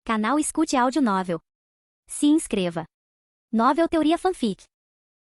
Canal Escute Áudio Novel. Se inscreva. Novel Teoria Fanfic.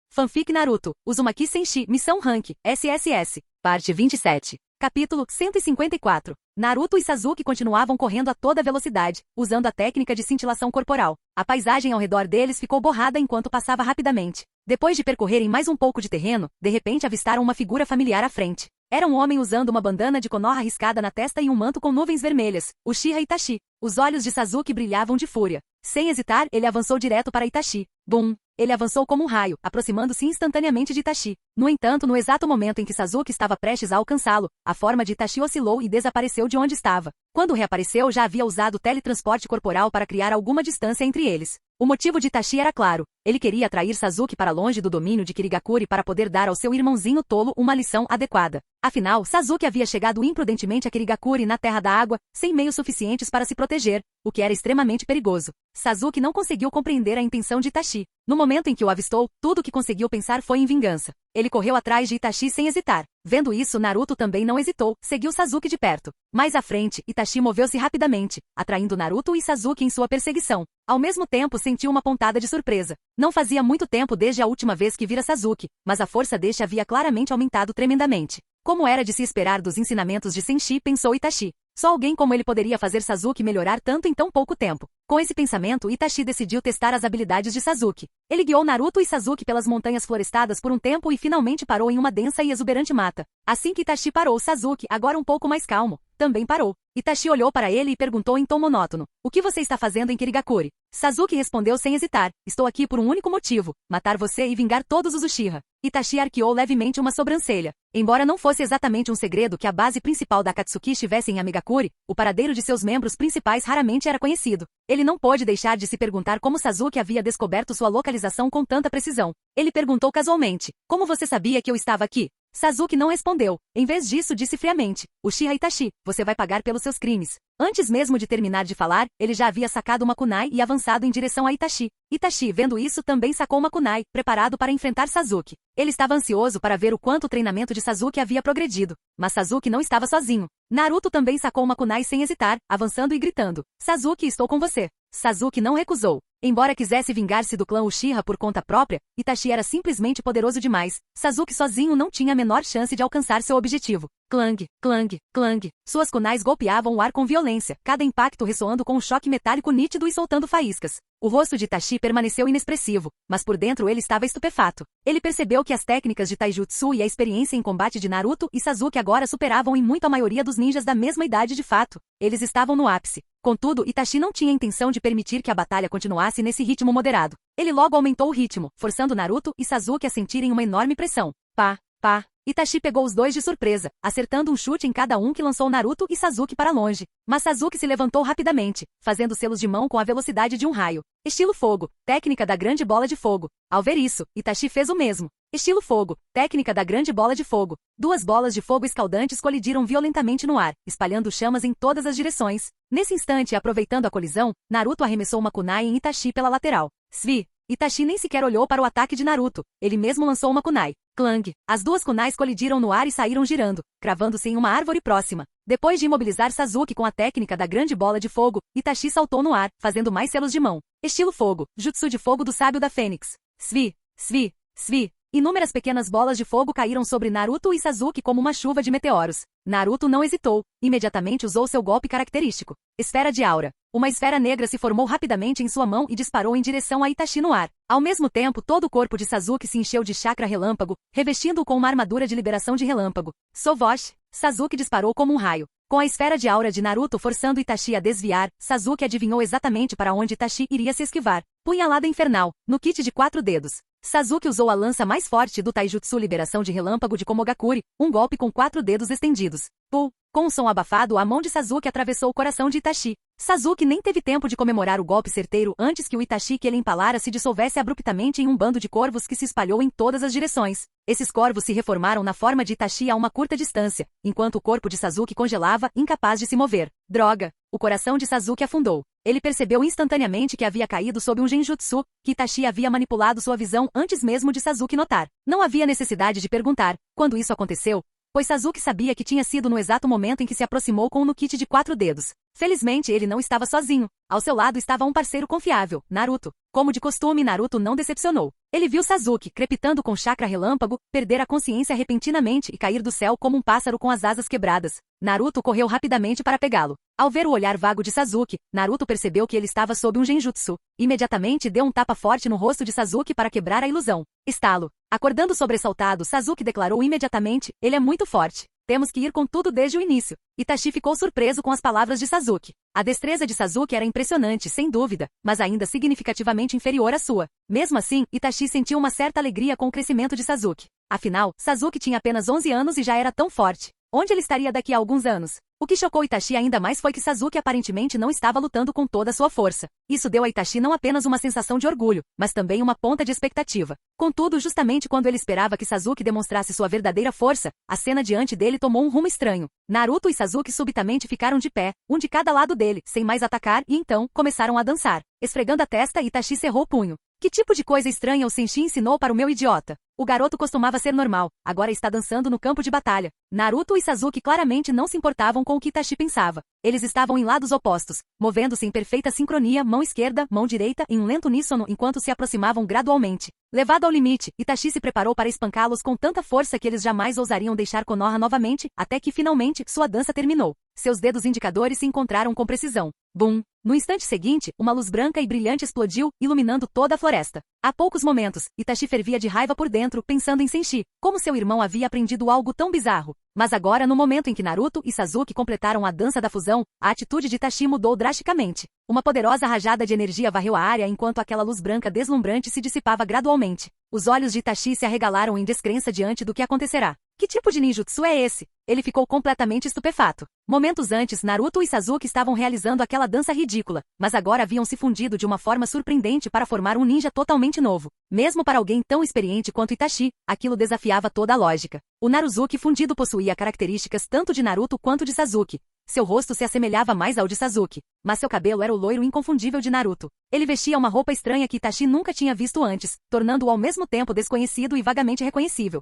Fanfic Naruto, Uzumaki Senshi, Missão Rank, SSS, parte 27. Capítulo 154. Naruto e Sasuke continuavam correndo a toda velocidade, usando a técnica de cintilação corporal. A paisagem ao redor deles ficou borrada enquanto passava rapidamente. Depois de percorrerem mais um pouco de terreno, de repente avistaram uma figura familiar à frente. Era um homem usando uma bandana de Konoha riscada na testa e um manto com nuvens vermelhas, Uchiha Itachi. Os olhos de Sasuke brilhavam de fúria. Sem hesitar, ele avançou direto para Itachi. Bum! Ele avançou como um raio, aproximando-se instantaneamente de Itachi. No entanto, no exato momento em que Sasuke estava prestes a alcançá-lo, a forma de Itachi oscilou e desapareceu de onde estava. Quando reapareceu, já havia usado o teletransporte corporal para criar alguma distância entre eles. O motivo de Itachi era claro. Ele queria atrair Sasuke para longe do domínio de Kirigakuri para poder dar ao seu irmãozinho tolo uma lição adequada. Afinal, Sasuke havia chegado imprudentemente a Kirigakuri na Terra da Água, sem meios suficientes para se proteger, o que era extremamente perigoso. Sasuke não conseguiu compreender a intenção de Itachi. No momento em que o avistou, tudo o que conseguiu pensar foi em vingança. Ele correu atrás de Itachi sem hesitar. Vendo isso, Naruto também não hesitou, seguiu Sasuke de perto. Mais à frente, Itachi moveu-se rapidamente, atraindo Naruto e Sasuke em sua perseguição. Ao mesmo tempo, sentiu uma pontada de surpresa. Não fazia muito tempo desde a última vez que vira Sasuke, mas a força deste havia claramente aumentado tremendamente. Como era de se esperar dos ensinamentos de Senshi, pensou Itachi. Só alguém como ele poderia fazer Sasuke melhorar tanto em tão pouco tempo. Com esse pensamento, Itachi decidiu testar as habilidades de Sasuke. Ele guiou Naruto e Sasuke pelas montanhas florestadas por um tempo e finalmente parou em uma densa e exuberante mata. Assim que Itachi parou, Sasuke, agora um pouco mais calmo, também parou. Itachi olhou para ele e perguntou em tom monótono: "O que você está fazendo em Kirigakuri?" Sasuke respondeu sem hesitar: "Estou aqui por um único motivo, matar você e vingar todos os Uchiha." Itachi arqueou levemente uma sobrancelha. Embora não fosse exatamente um segredo que a base principal da Akatsuki estivesse em Amigakuri, o paradeiro de seus membros principais raramente era conhecido. Ele não pôde deixar de se perguntar como Sasuke havia descoberto sua localização com tanta precisão. Ele perguntou casualmente: "Como você sabia que eu estava aqui?" Sasuke não respondeu. Em vez disso, disse friamente: "Uchiha Itachi, você vai pagar pelos seus crimes." Antes mesmo de terminar de falar, ele já havia sacado uma kunai e avançado em direção a Itachi. Itachi, vendo isso, também sacou uma kunai, preparado para enfrentar Sasuke. Ele estava ansioso para ver o quanto o treinamento de Sasuke havia progredido. Mas Sasuke não estava sozinho. Naruto também sacou uma kunai sem hesitar, avançando e gritando: "Sasuke, estou com você." Sasuke não recusou. Embora quisesse vingar-se do clã Uchiha por conta própria, Itachi era simplesmente poderoso demais. Sasuke sozinho não tinha a menor chance de alcançar seu objetivo. Clang, clang, clang. Suas kunais golpeavam o ar com violência, cada impacto ressoando com um choque metálico nítido e soltando faíscas. O rosto de Itachi permaneceu inexpressivo, mas por dentro ele estava estupefato. Ele percebeu que as técnicas de taijutsu e a experiência em combate de Naruto e Sasuke agora superavam em muito a maioria dos ninjas da mesma idade de fato. Eles estavam no ápice. Contudo, Itachi não tinha intenção de permitir que a batalha continuasse nesse ritmo moderado. Ele logo aumentou o ritmo, forçando Naruto e Sasuke a sentirem uma enorme pressão. Pá, pá. Itachi pegou os dois de surpresa, acertando um chute em cada um que lançou Naruto e Sasuke para longe. Mas Sasuke se levantou rapidamente, fazendo selos de mão com a velocidade de um raio. Estilo fogo, técnica da grande bola de fogo. Ao ver isso, Itachi fez o mesmo. Estilo fogo, técnica da grande bola de fogo. Duas bolas de fogo escaldantes colidiram violentamente no ar, espalhando chamas em todas as direções. Nesse instante, aproveitando a colisão, Naruto arremessou uma kunai em Itachi pela lateral. Svi! Itachi nem sequer olhou para o ataque de Naruto. Ele mesmo lançou uma kunai. Clang! As duas kunais colidiram no ar e saíram girando, cravando-se em uma árvore próxima. Depois de imobilizar Sasuke com a técnica da grande bola de fogo, Itachi saltou no ar, fazendo mais selos de mão. Estilo fogo, jutsu de fogo do sábio da Fênix. Svi! Svi! Svi! Inúmeras pequenas bolas de fogo caíram sobre Naruto e Sasuke como uma chuva de meteoros. Naruto não hesitou. Imediatamente usou seu golpe característico. Esfera de aura. Uma esfera negra se formou rapidamente em sua mão e disparou em direção a Itachi no ar. Ao mesmo tempo, todo o corpo de Sasuke se encheu de chakra relâmpago, revestindo-o com uma armadura de liberação de relâmpago. Sovosh! Sasuke disparou como um raio. Com a esfera de aura de Naruto forçando Itachi a desviar, Sasuke adivinhou exatamente para onde Itachi iria se esquivar. Punhalada infernal, no kit de 4 dedos. Sasuke usou a lança mais forte do taijutsu liberação de relâmpago de Komogakuri, um golpe com 4 dedos estendidos. Pum! Com um som abafado, a mão de Sasuke atravessou o coração de Itachi. Sasuke nem teve tempo de comemorar o golpe certeiro antes que o Itachi que ele empalara se dissolvesse abruptamente em um bando de corvos que se espalhou em todas as direções. Esses corvos se reformaram na forma de Itachi a uma curta distância, enquanto o corpo de Sasuke congelava, incapaz de se mover. Droga! O coração de Sasuke afundou. Ele percebeu instantaneamente que havia caído sob um genjutsu, que Itachi havia manipulado sua visão antes mesmo de Sasuke notar. Não havia necessidade de perguntar quando isso aconteceu, pois Sasuke sabia que tinha sido no exato momento em que se aproximou com o no kit de 4 dedos. Felizmente ele não estava sozinho. Ao seu lado estava um parceiro confiável, Naruto. Como de costume, Naruto não decepcionou. Ele viu Sasuke, crepitando com chakra relâmpago, perder a consciência repentinamente e cair do céu como um pássaro com as asas quebradas. Naruto correu rapidamente para pegá-lo. Ao ver o olhar vago de Sasuke, Naruto percebeu que ele estava sob um genjutsu. Imediatamente deu um tapa forte no rosto de Sasuke para quebrar a ilusão. Estalo. Acordando sobressaltado, Sasuke declarou imediatamente, ele é muito forte. Temos que ir com tudo desde o início. Itachi ficou surpreso com as palavras de Sasuke. A destreza de Sasuke era impressionante, sem dúvida, mas ainda significativamente inferior à sua. Mesmo assim, Itachi sentiu uma certa alegria com o crescimento de Sasuke. Afinal, Sasuke tinha apenas 11 anos e já era tão forte. Onde ele estaria daqui a alguns anos? O que chocou Itachi ainda mais foi que Sasuke aparentemente não estava lutando com toda a sua força. Isso deu a Itachi não apenas uma sensação de orgulho, mas também uma ponta de expectativa. Contudo, justamente quando ele esperava que Sasuke demonstrasse sua verdadeira força, a cena diante dele tomou um rumo estranho. Naruto e Sasuke subitamente ficaram de pé, um de cada lado dele, sem mais atacar, e então, começaram a dançar. Esfregando a testa, Itachi cerrou o punho. Que tipo de coisa estranha o Senshin ensinou para o meu idiota? O garoto costumava ser normal, agora está dançando no campo de batalha. Naruto e Sasuke claramente não se importavam com o que Itachi pensava. Eles estavam em lados opostos, movendo-se em perfeita sincronia, mão esquerda, mão direita, em um lento uníssono enquanto se aproximavam gradualmente. Levado ao limite, Itachi se preparou para espancá-los com tanta força que eles jamais ousariam deixar Konoha novamente, até que finalmente sua dança terminou. Seus dedos indicadores se encontraram com precisão. Bum! No instante seguinte, uma luz branca e brilhante explodiu, iluminando toda a floresta. Há poucos momentos, Itachi fervia de raiva por dentro, pensando em Senshi, como seu irmão havia aprendido algo tão bizarro. Mas agora, no momento em que Naruto e Sasuke completaram a dança da fusão, a atitude de Itachi mudou drasticamente. Uma poderosa rajada de energia varreu a área enquanto aquela luz branca deslumbrante se dissipava gradualmente. Os olhos de Itachi se arregalaram em descrença diante do que acontecerá. Que tipo de ninjutsu é esse? Ele ficou completamente estupefato. Momentos antes, Naruto e Sasuke estavam realizando aquela dança ridícula, mas agora haviam se fundido de uma forma surpreendente para formar um ninja totalmente novo. Mesmo para alguém tão experiente quanto Itachi, aquilo desafiava toda a lógica. O Naruzuki fundido possuía características tanto de Naruto quanto de Sasuke. Seu rosto se assemelhava mais ao de Sasuke, mas seu cabelo era o loiro inconfundível de Naruto. Ele vestia uma roupa estranha que Itachi nunca tinha visto antes, tornando-o ao mesmo tempo desconhecido e vagamente reconhecível.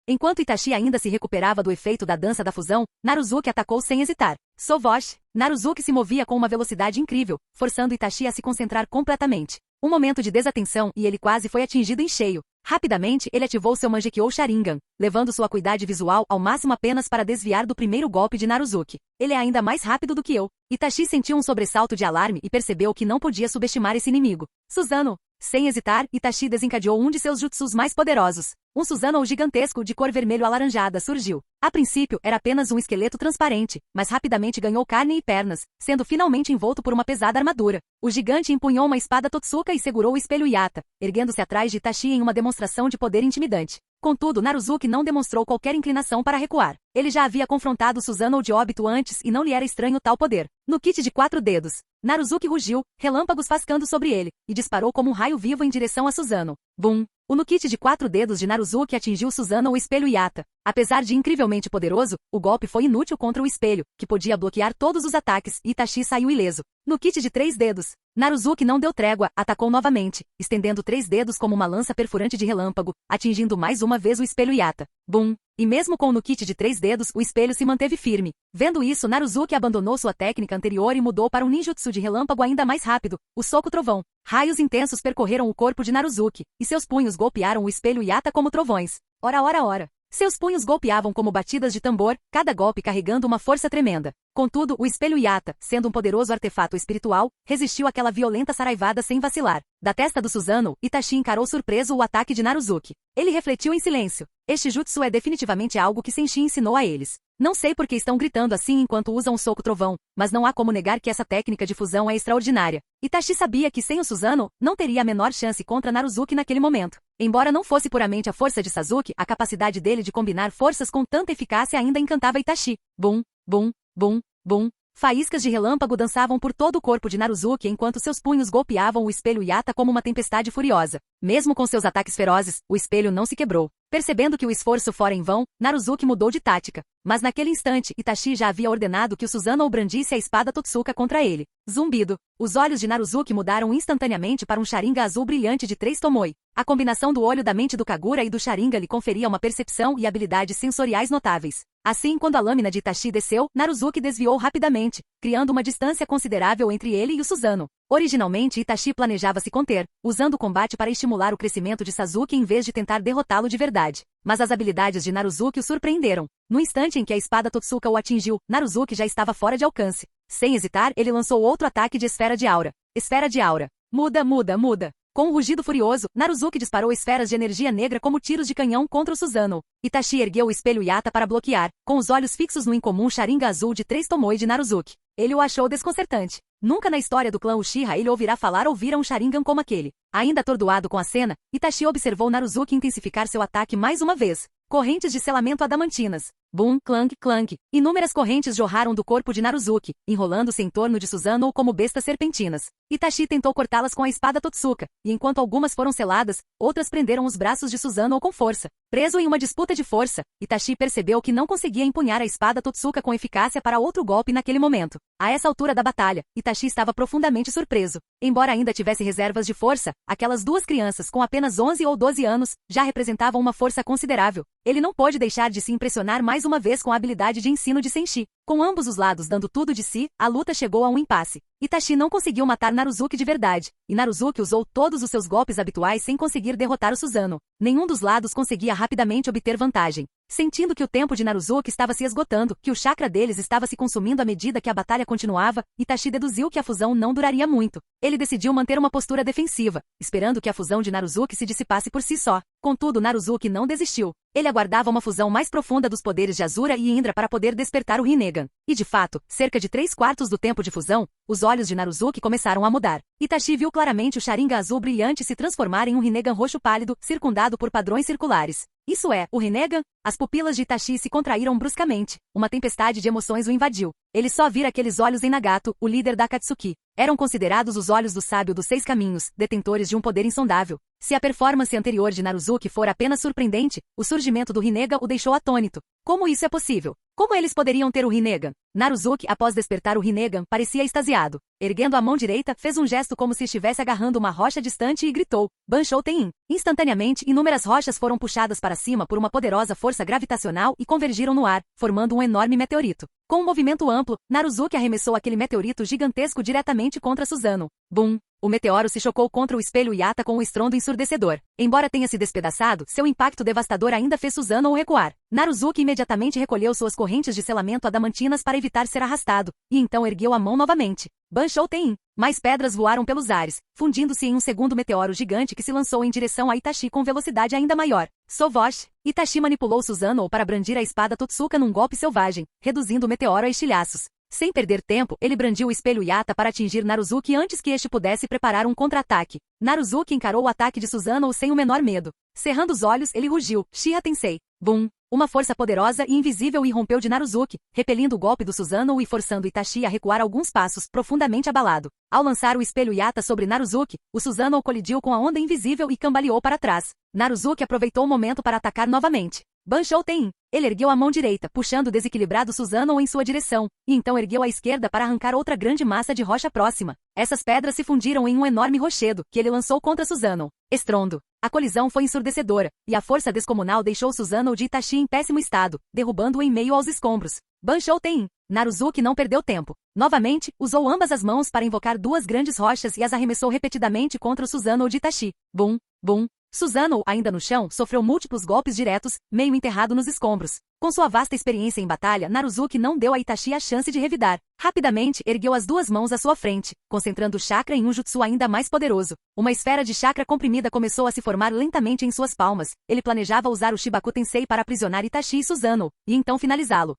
Enquanto Itachi ainda se recuperava do efeito da dança da fusão, Naruzuki atacou sem hesitar. Sovosh! Naruzuki se movia com uma velocidade incrível, forçando Itachi a se concentrar completamente. Um momento de desatenção e ele quase foi atingido em cheio. Rapidamente, ele ativou seu Mangekyou Sharingan, levando sua acuidade visual ao máximo apenas para desviar do primeiro golpe de Naruzuki. Ele é ainda mais rápido do que eu. Itachi sentiu um sobressalto de alarme e percebeu que não podia subestimar esse inimigo. Susanoo! Sem hesitar, Itachi desencadeou um de seus jutsus mais poderosos. Um Susanoo gigantesco de cor vermelho alaranjada surgiu. A princípio, era apenas um esqueleto transparente, mas rapidamente ganhou carne e pernas, sendo finalmente envolto por uma pesada armadura. O gigante empunhou uma espada Totsuka e segurou o espelho Yata, erguendo-se atrás de Itachi em uma demonstração de poder intimidante. Contudo, Naruzuki não demonstrou qualquer inclinação para recuar. Ele já havia confrontado Susanoo de óbito antes e não lhe era estranho tal poder. No kit de 4 dedos, Naruzuki rugiu, relâmpagos fascando sobre ele, e disparou como um raio vivo em direção a Susanoo. Bum! O no-kit de 4 dedos de Naruzuki atingiu Susanoo o espelho Yata. Apesar de incrivelmente poderoso, o golpe foi inútil contra o espelho, que podia bloquear todos os ataques, e Itachi saiu ileso. No kit de 3 dedos, Naruzuki não deu trégua, atacou novamente, estendendo 3 dedos como uma lança perfurante de relâmpago, atingindo mais uma vez o espelho Yata. Bum! E mesmo com o no-kit de 3 dedos, o espelho se manteve firme. Vendo isso, Naruzuki abandonou sua técnica anterior e mudou para um ninjutsu de relâmpago ainda mais rápido, o soco trovão. Raios intensos percorreram o corpo de Naruzuki, e seus punhos golpearam o espelho Yata como trovões. Ora, ora, ora. Seus punhos golpeavam como batidas de tambor, cada golpe carregando uma força tremenda. Contudo, o espelho Yata, sendo um poderoso artefato espiritual, resistiu àquela violenta saraivada sem vacilar. Da testa do Susanoo, Itachi encarou surpreso o ataque de Naruzuki. Ele refletiu em silêncio. Este jutsu é definitivamente algo que Senshin ensinou a eles. Não sei por que estão gritando assim enquanto usam o soco trovão, mas não há como negar que essa técnica de fusão é extraordinária. Itachi sabia que sem o Susanoo, não teria a menor chance contra Naruzuki naquele momento. Embora não fosse puramente a força de Sasuke, a capacidade dele de combinar forças com tanta eficácia ainda encantava Itachi. Bum, bum, bum, bum. Faíscas de relâmpago dançavam por todo o corpo de Naruzuki enquanto seus punhos golpeavam o espelho Yata como uma tempestade furiosa. Mesmo com seus ataques ferozes, o espelho não se quebrou. Percebendo que o esforço fora em vão, Naruzuki mudou de tática. Mas naquele instante, Itachi já havia ordenado que o Susanoo brandisse a espada Totsuka contra ele. Zumbido. Os olhos de Naruzuki mudaram instantaneamente para um Sharingan azul brilhante de 3 Tomoe. A combinação do olho da mente do Kagura e do Sharingan lhe conferia uma percepção e habilidades sensoriais notáveis. Assim, quando a lâmina de Itachi desceu, Naruzuki desviou rapidamente, criando uma distância considerável entre ele e o Susanoo. Originalmente, Itachi planejava se conter, usando o combate para estimular o crescimento de Sasuke em vez de tentar derrotá-lo de verdade. Mas as habilidades de Naruzuki o surpreenderam. No instante em que a espada Totsuka o atingiu, Naruzuki já estava fora de alcance. Sem hesitar, ele lançou outro ataque de esfera de aura. Esfera de aura. Muda, muda, muda. Com um rugido furioso, Naruzuki disparou esferas de energia negra como tiros de canhão contra o Susanoo. Itachi ergueu o espelho Yata para bloquear, com os olhos fixos no incomum Sharingan azul de 3 Tomoe de Naruzuki. Ele o achou desconcertante. Nunca na história do clã Uchiha ele ouvirá falar ou vira um Sharingan como aquele. Ainda atordoado com a cena, Itachi observou Naruzuki intensificar seu ataque mais uma vez. Correntes de selamento adamantinas. Bum, clang, clang. Inúmeras correntes jorraram do corpo de Naruzuki, enrolando-se em torno de Susanoo como bestas serpentinas. Itachi tentou cortá-las com a espada Totsuka, e enquanto algumas foram seladas, outras prenderam os braços de Susanoo com força. Preso em uma disputa de força, Itachi percebeu que não conseguia empunhar a espada Totsuka com eficácia para outro golpe naquele momento. A essa altura da batalha, Itachi estava profundamente surpreso. Embora ainda tivesse reservas de força, aquelas duas crianças com apenas 11 ou 12 anos já representavam uma força considerável. Ele não pôde deixar de se impressionar mais uma vez com a habilidade de ensino de Senshi. Com ambos os lados dando tudo de si, a luta chegou a um impasse. Itachi não conseguiu matar Naruzuki de verdade, e Naruzuki usou todos os seus golpes habituais sem conseguir derrotar o Susanoo. Nenhum dos lados conseguia rapidamente obter vantagem. Sentindo que o tempo de Naruzuki estava se esgotando, que o chakra deles estava se consumindo à medida que a batalha continuava, Itachi deduziu que a fusão não duraria muito. Ele decidiu manter uma postura defensiva, esperando que a fusão de Naruzuki se dissipasse por si só. Contudo, Naruzuki não desistiu. Ele aguardava uma fusão mais profunda dos poderes de Asura e Indra para poder despertar o Rinnegan. E de fato, cerca de 3/4 do tempo de fusão, os olhos de Naruzuki começaram a mudar. Itachi viu claramente o Sharingan azul brilhante se transformar em um Rinnegan roxo pálido, circundado por padrões circulares. Isso é, o Rinnegan? As pupilas de Itachi se contraíram bruscamente. Uma tempestade de emoções o invadiu. Ele só vira aqueles olhos em Nagato, o líder da Akatsuki. Eram considerados os olhos do sábio dos 6 caminhos, detentores de um poder insondável. Se a performance anterior de Naruzuki for apenas surpreendente, o surgimento do Rinnegan o deixou atônito. Como isso é possível? Como eles poderiam ter o Rinnegan? Naruzuki, após despertar o Rinnegan, parecia extasiado. Erguendo a mão direita, fez um gesto como se estivesse agarrando uma rocha distante e gritou: Banshou Tenin. Instantaneamente, inúmeras rochas foram puxadas para cima por uma poderosa força gravitacional e convergiram no ar, formando um enorme meteorito. Com um movimento amplo, Naruzuki arremessou aquele meteorito gigantesco diretamente contra Susanoo. Bum! O meteoro se chocou contra o espelho Yata com um estrondo ensurdecedor. Embora tenha se despedaçado, seu impacto devastador ainda fez Susanoo recuar. Naruzuki imediatamente recolheu suas correntes de selamento adamantinas para evitar ser arrastado, e então ergueu a mão novamente. Banshou Tenin. Mais pedras voaram pelos ares, fundindo-se em um segundo meteoro gigante que se lançou em direção a Itachi com velocidade ainda maior. Sovosh. Itachi manipulou Susanoo para brandir a espada Totsuka num golpe selvagem, reduzindo o meteoro a estilhaços. Sem perder tempo, ele brandiu o espelho Yata para atingir Naruzuki antes que este pudesse preparar um contra-ataque. Naruzuki encarou o ataque de Susanoo sem o menor medo. Cerrando os olhos, ele rugiu: Shiha Tensei. Bum! Uma força poderosa e invisível irrompeu de Naruzuki, repelindo o golpe do Susanoo e forçando Itachi a recuar alguns passos, profundamente abalado. Ao lançar o espelho Yata sobre Naruzuki, o Susanoo colidiu com a onda invisível e cambaleou para trás. Naruzuki aproveitou o momento para atacar novamente. Banshou Tenin. Ele ergueu a mão direita, puxando o desequilibrado Susanoo em sua direção, e então ergueu a esquerda para arrancar outra grande massa de rocha próxima. Essas pedras se fundiram em um enorme rochedo, que ele lançou contra Susanoo. Estrondo. A colisão foi ensurdecedora, e a força descomunal deixou Susanoo de Itachi em péssimo estado, derrubando-o em meio aos escombros. Banshou Tenin. Naruzuki não perdeu tempo. Novamente, usou ambas as mãos para invocar duas grandes rochas e as arremessou repetidamente contra o Susanoo de Itachi. Bum, bum. Susanoo, ainda no chão, sofreu múltiplos golpes diretos, meio enterrado nos escombros. Com sua vasta experiência em batalha, Naruzuki não deu a Itachi a chance de revidar. Rapidamente, ergueu as duas mãos à sua frente, concentrando o chakra em um jutsu ainda mais poderoso. Uma esfera de chakra comprimida começou a se formar lentamente em suas palmas. Ele planejava usar o Shibaku Tensei para aprisionar Itachi e Susanoo, e então finalizá-lo.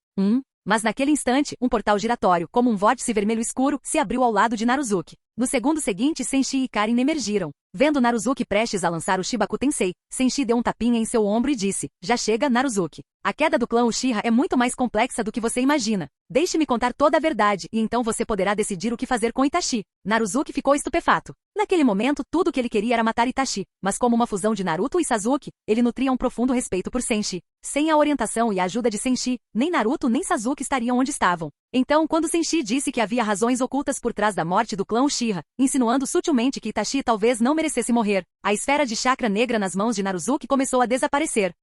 Mas naquele instante, um portal giratório, como um vórtice vermelho escuro, se abriu ao lado de Naruzuki. No segundo seguinte, Senshi e Karin emergiram. Vendo Naruzuki prestes a lançar o Shibaku Tensei, Senshi deu um tapinha em seu ombro e disse: "Já chega, Naruzuki. A queda do clã Uchiha é muito mais complexa do que você imagina. Deixe-me contar toda a verdade e então você poderá decidir o que fazer com Itachi." Naruzuki ficou estupefato. Naquele momento, tudo o que ele queria era matar Itachi, mas como uma fusão de Naruto e Sasuke, ele nutria um profundo respeito por Senshi. Sem a orientação e a ajuda de Senshi, nem Naruto nem Sasuke estariam onde estavam. Então, quando Senshi disse que havia razões ocultas por trás da morte do clã Uchiha, insinuando sutilmente que Itachi talvez não merecesse morrer, a esfera de chakra negra nas mãos de Naruzuki começou a desaparecer.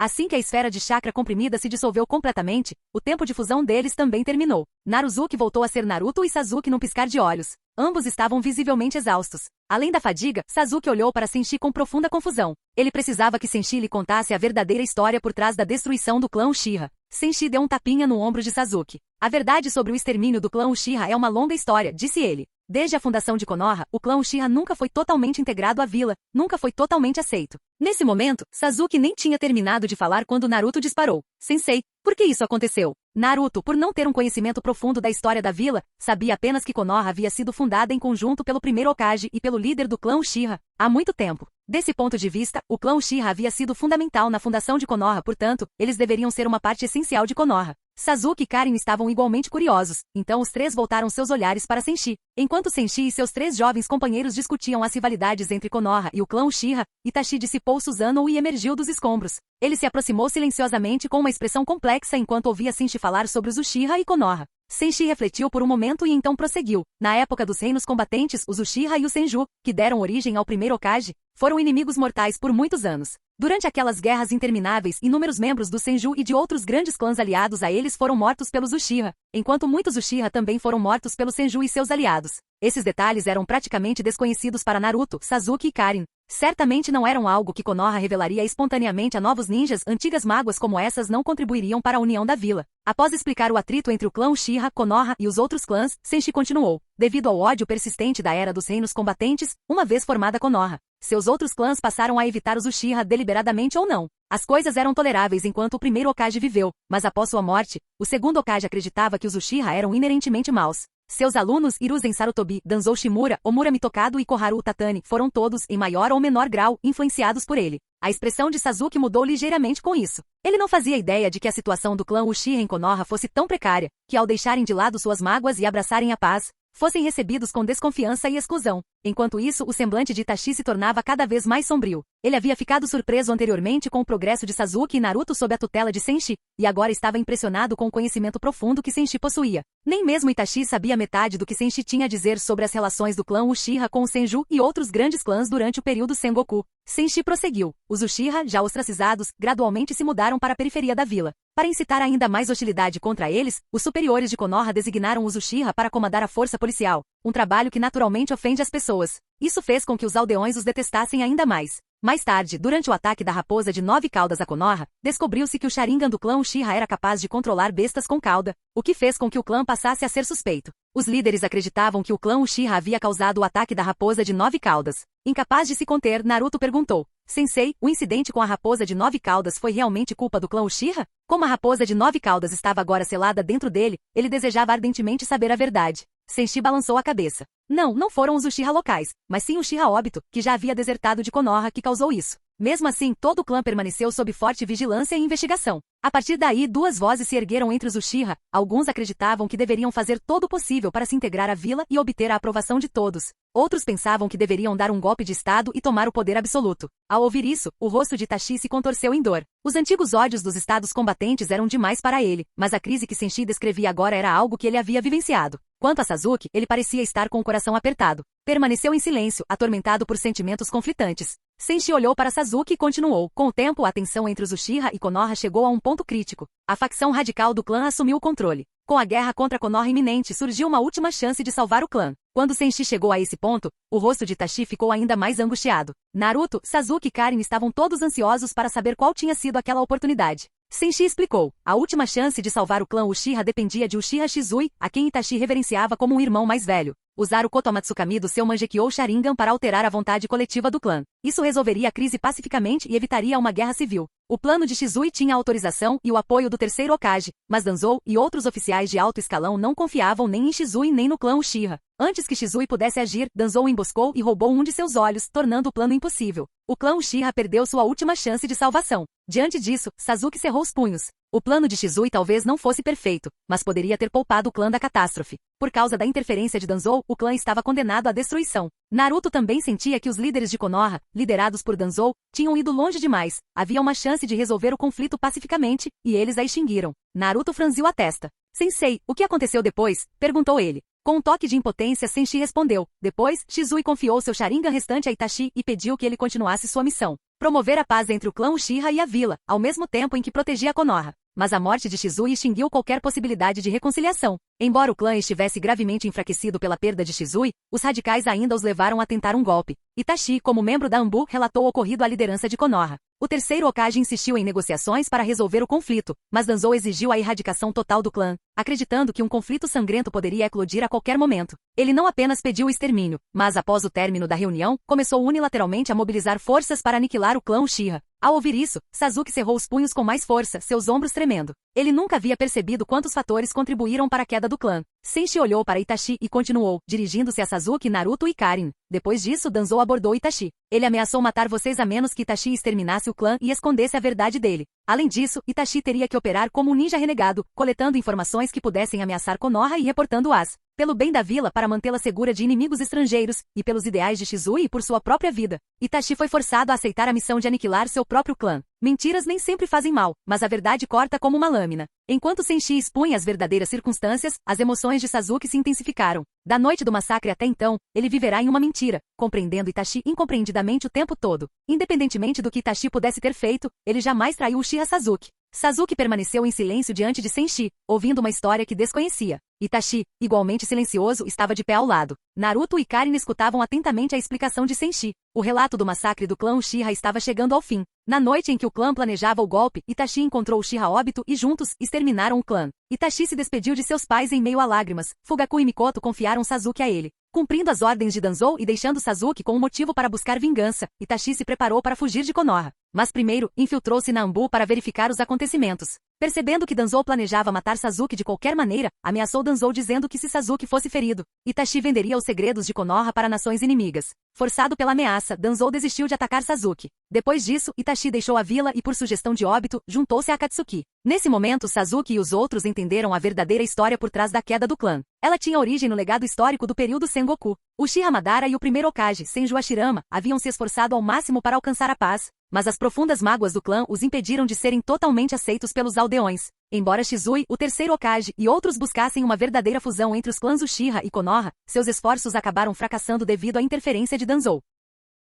Assim que a esfera de chakra comprimida se dissolveu completamente, o tempo de fusão deles também terminou. Naruzuki voltou a ser Naruto e Sasuke num piscar de olhos. Ambos estavam visivelmente exaustos. Além da fadiga, Sasuke olhou para Senshi com profunda confusão. Ele precisava que Senshi lhe contasse a verdadeira história por trás da destruição do clã Uchiha. Senshi deu um tapinha no ombro de Sasuke. "A verdade sobre o extermínio do clã Uchiha é uma longa história", disse ele. Desde a fundação de Konoha, o clã Uchiha nunca foi totalmente integrado à vila, nunca foi totalmente aceito. Nesse momento, Sasuke nem tinha terminado de falar quando Naruto disparou. "Sensei, por que isso aconteceu?" Naruto, por não ter um conhecimento profundo da história da vila, sabia apenas que Konoha havia sido fundada em conjunto pelo primeiro Hokage e pelo líder do clã Uchiha, há muito tempo. Desse ponto de vista, o clã Uchiha havia sido fundamental na fundação de Konoha, portanto, eles deveriam ser uma parte essencial de Konoha. Sasuke e Karin estavam igualmente curiosos, então os três voltaram seus olhares para Senshi. Enquanto Senshi e seus três jovens companheiros discutiam as rivalidades entre Konoha e o clã Uchiha, Itachi dissipou Susanoo e emergiu dos escombros. Ele se aproximou silenciosamente com uma expressão complexa enquanto ouvia Senshi falar sobre os Uchiha e Konoha. Senshi refletiu por um momento e então prosseguiu. Na época dos reinos combatentes, os Uchiha e os Senju, que deram origem ao primeiro Hokage, foram inimigos mortais por muitos anos. Durante aquelas guerras intermináveis, inúmeros membros do Senju e de outros grandes clãs aliados a eles foram mortos pelos Uchiha, enquanto muitos Uchiha também foram mortos pelos Senju e seus aliados. Esses detalhes eram praticamente desconhecidos para Naruto, Sasuke e Karin. Certamente não eram algo que Konoha revelaria espontaneamente a novos ninjas. Antigas mágoas como essas não contribuiriam para a união da vila. Após explicar o atrito entre o clã Uchiha, Konoha e os outros clãs, Senshi continuou. Devido ao ódio persistente da Era dos Reinos Combatentes, uma vez formada Konoha, seus outros clãs passaram a evitar os Uchiha deliberadamente ou não. As coisas eram toleráveis enquanto o primeiro Hokage viveu, mas após sua morte, o segundo Hokage acreditava que os Uchiha eram inerentemente maus. Seus alunos Hiruzen Sarutobi, Danzou Shimura, Omura Mitokado e Koharu Tatani foram todos, em maior ou menor grau, influenciados por ele. A expressão de Sasuke mudou ligeiramente com isso. Ele não fazia ideia de que a situação do clã Uchiha em Konoha fosse tão precária, que ao deixarem de lado suas mágoas e abraçarem a paz, fossem recebidos com desconfiança e exclusão. Enquanto isso, o semblante de Itachi se tornava cada vez mais sombrio. Ele havia ficado surpreso anteriormente com o progresso de Sasuke e Naruto sob a tutela de Senshi, e agora estava impressionado com o conhecimento profundo que Senshi possuía. Nem mesmo Itachi sabia metade do que Senshi tinha a dizer sobre as relações do clã Uchiha com o Senju e outros grandes clãs durante o período Sengoku. Senshi prosseguiu. Os Uchiha, já ostracizados, gradualmente se mudaram para a periferia da vila. Para incitar ainda mais hostilidade contra eles, os superiores de Konoha designaram os Uchiha para comandar a força policial, um trabalho que naturalmente ofende as pessoas. Isso fez com que os aldeões os detestassem ainda mais. Mais tarde, durante o ataque da raposa de 9 caudas a Konoha, descobriu-se que o Sharingan do clã Uchiha era capaz de controlar bestas com cauda, o que fez com que o clã passasse a ser suspeito. Os líderes acreditavam que o clã Uchiha havia causado o ataque da raposa de 9 caudas. Incapaz de se conter, Naruto perguntou: "Sensei, o incidente com a raposa de 9 caudas foi realmente culpa do clã Uchiha?" Como a raposa de 9 caudas estava agora selada dentro dele, ele desejava ardentemente saber a verdade. Senshi balançou a cabeça. Não foram os Uchiha locais, mas sim o Uchiha Obito, que já havia desertado de Konoha, que causou isso. Mesmo assim, todo o clã permaneceu sob forte vigilância e investigação. A partir daí, duas vozes se ergueram entre os Uchiha. Alguns acreditavam que deveriam fazer todo o possível para se integrar à vila e obter a aprovação de todos. Outros pensavam que deveriam dar um golpe de estado e tomar o poder absoluto. Ao ouvir isso, o rosto de Itachi se contorceu em dor. Os antigos ódios dos estados combatentes eram demais para ele, mas a crise que Senshi descrevia agora era algo que ele havia vivenciado. Quanto a Sasuke, ele parecia estar com o coração apertado. Permaneceu em silêncio, atormentado por sentimentos conflitantes. Senshi olhou para Sasuke e continuou. Com o tempo, a tensão entre os Uchiha e Konoha chegou a um ponto crítico. A facção radical do clã assumiu o controle. Com a guerra contra Konoha iminente, surgiu uma última chance de salvar o clã. Quando Senshi chegou a esse ponto, o rosto de Itachi ficou ainda mais angustiado. Naruto, Sasuke e Karin estavam todos ansiosos para saber qual tinha sido aquela oportunidade. Senshi explicou. A última chance de salvar o clã Uchiha dependia de Uchiha Shizui, a quem Itachi reverenciava como um irmão mais velho. Usar o Kotomatsukami do seu Mangekyou Sharingan para alterar a vontade coletiva do clã. Isso resolveria a crise pacificamente e evitaria uma guerra civil. O plano de Shizui tinha a autorização e o apoio do terceiro Hokage, mas Danzou e outros oficiais de alto escalão não confiavam nem em Shizui nem no clã Uchiha. Antes que Shizui pudesse agir, Danzou o emboscou e roubou um de seus olhos, tornando o plano impossível. O clã Uchiha perdeu sua última chance de salvação. Diante disso, Sasuke cerrou os punhos. O plano de Shizui talvez não fosse perfeito, mas poderia ter poupado o clã da catástrofe. Por causa da interferência de Danzou, o clã estava condenado à destruição. Naruto também sentia que os líderes de Konoha, liderados por Danzou, tinham ido longe demais. Havia uma chance de resolver o conflito pacificamente, e eles a extinguiram. Naruto franziu a testa. Sensei, o que aconteceu depois? Perguntou ele. Com um toque de impotência, Senshi respondeu. Depois, Shizui confiou seu Sharingan restante a Itachi e pediu que ele continuasse sua missão. Promover a paz entre o clã Uchiha e a vila, ao mesmo tempo em que protegia Konoha. Mas a morte de Shizui extinguiu qualquer possibilidade de reconciliação. Embora o clã estivesse gravemente enfraquecido pela perda de Shizui, os radicais ainda os levaram a tentar um golpe. Itachi, como membro da Anbu, relatou o ocorrido à liderança de Konoha. O terceiro Hokage insistiu em negociações para resolver o conflito, mas Danzou exigiu a erradicação total do clã, acreditando que um conflito sangrento poderia eclodir a qualquer momento. Ele não apenas pediu o extermínio, mas após o término da reunião, começou unilateralmente a mobilizar forças para aniquilar o clã Uchiha. Ao ouvir isso, Sasuke cerrou os punhos com mais força, seus ombros tremendo. Ele nunca havia percebido quantos fatores contribuíram para a queda do clã. Senshi olhou para Itachi e continuou, dirigindo-se a Sasuke, Naruto e Karin. Depois disso, Danzou abordou Itachi. Ele ameaçou matar vocês a menos que Itachi exterminasse o clã e escondesse a verdade dele. Além disso, Itachi teria que operar como um ninja renegado, coletando informações que pudessem ameaçar Konoha e reportando-as. Pelo bem da vila para mantê-la segura de inimigos estrangeiros, e pelos ideais de Shizui e por sua própria vida. Itachi foi forçado a aceitar a missão de aniquilar seu próprio clã. Mentiras nem sempre fazem mal, mas a verdade corta como uma lâmina. Enquanto Senshi expunha as verdadeiras circunstâncias, as emoções de Sasuke se intensificaram. Da noite do massacre até então, ele viverá em uma mentira, compreendendo Itachi incompreendidamente o tempo todo. Independentemente do que Itachi pudesse ter feito, ele jamais traiu Uchiha Sasuke. Sasuke permaneceu em silêncio diante de Senshi, ouvindo uma história que desconhecia. Itachi, igualmente silencioso, estava de pé ao lado. Naruto e Karin escutavam atentamente a explicação de Senshi. O relato do massacre do clã Uchiha estava chegando ao fim. Na noite em que o clã planejava o golpe, Itachi encontrou Uchiha óbito e juntos, exterminaram o clã. Itachi se despediu de seus pais em meio a lágrimas. Fugaku e Mikoto confiaram Sasuke a ele. Cumprindo as ordens de Danzou e deixando Sasuke com um motivo para buscar vingança, Itachi se preparou para fugir de Konoha. Mas primeiro, infiltrou-se na Anbu para verificar os acontecimentos. Percebendo que Danzou planejava matar Sasuke de qualquer maneira, ameaçou Danzou dizendo que se Sasuke fosse ferido, Itachi venderia os segredos de Konoha para nações inimigas. Forçado pela ameaça, Danzou desistiu de atacar Sasuke. Depois disso, Itachi deixou a vila e por sugestão de Obito, juntou-se a Akatsuki. Nesse momento, Sasuke e os outros entenderam a verdadeira história por trás da queda do clã. Ela tinha origem no legado histórico do período Sengoku. Uchiha Madara e o primeiro Hokage, Senju Hashirama, haviam se esforçado ao máximo para alcançar a paz, mas as profundas mágoas do clã os impediram de serem totalmente aceitos pelos aldeões. Embora Shizui, o terceiro Hokage, e outros buscassem uma verdadeira fusão entre os clãs Uchiha e Konoha, seus esforços acabaram fracassando devido à interferência de Danzou.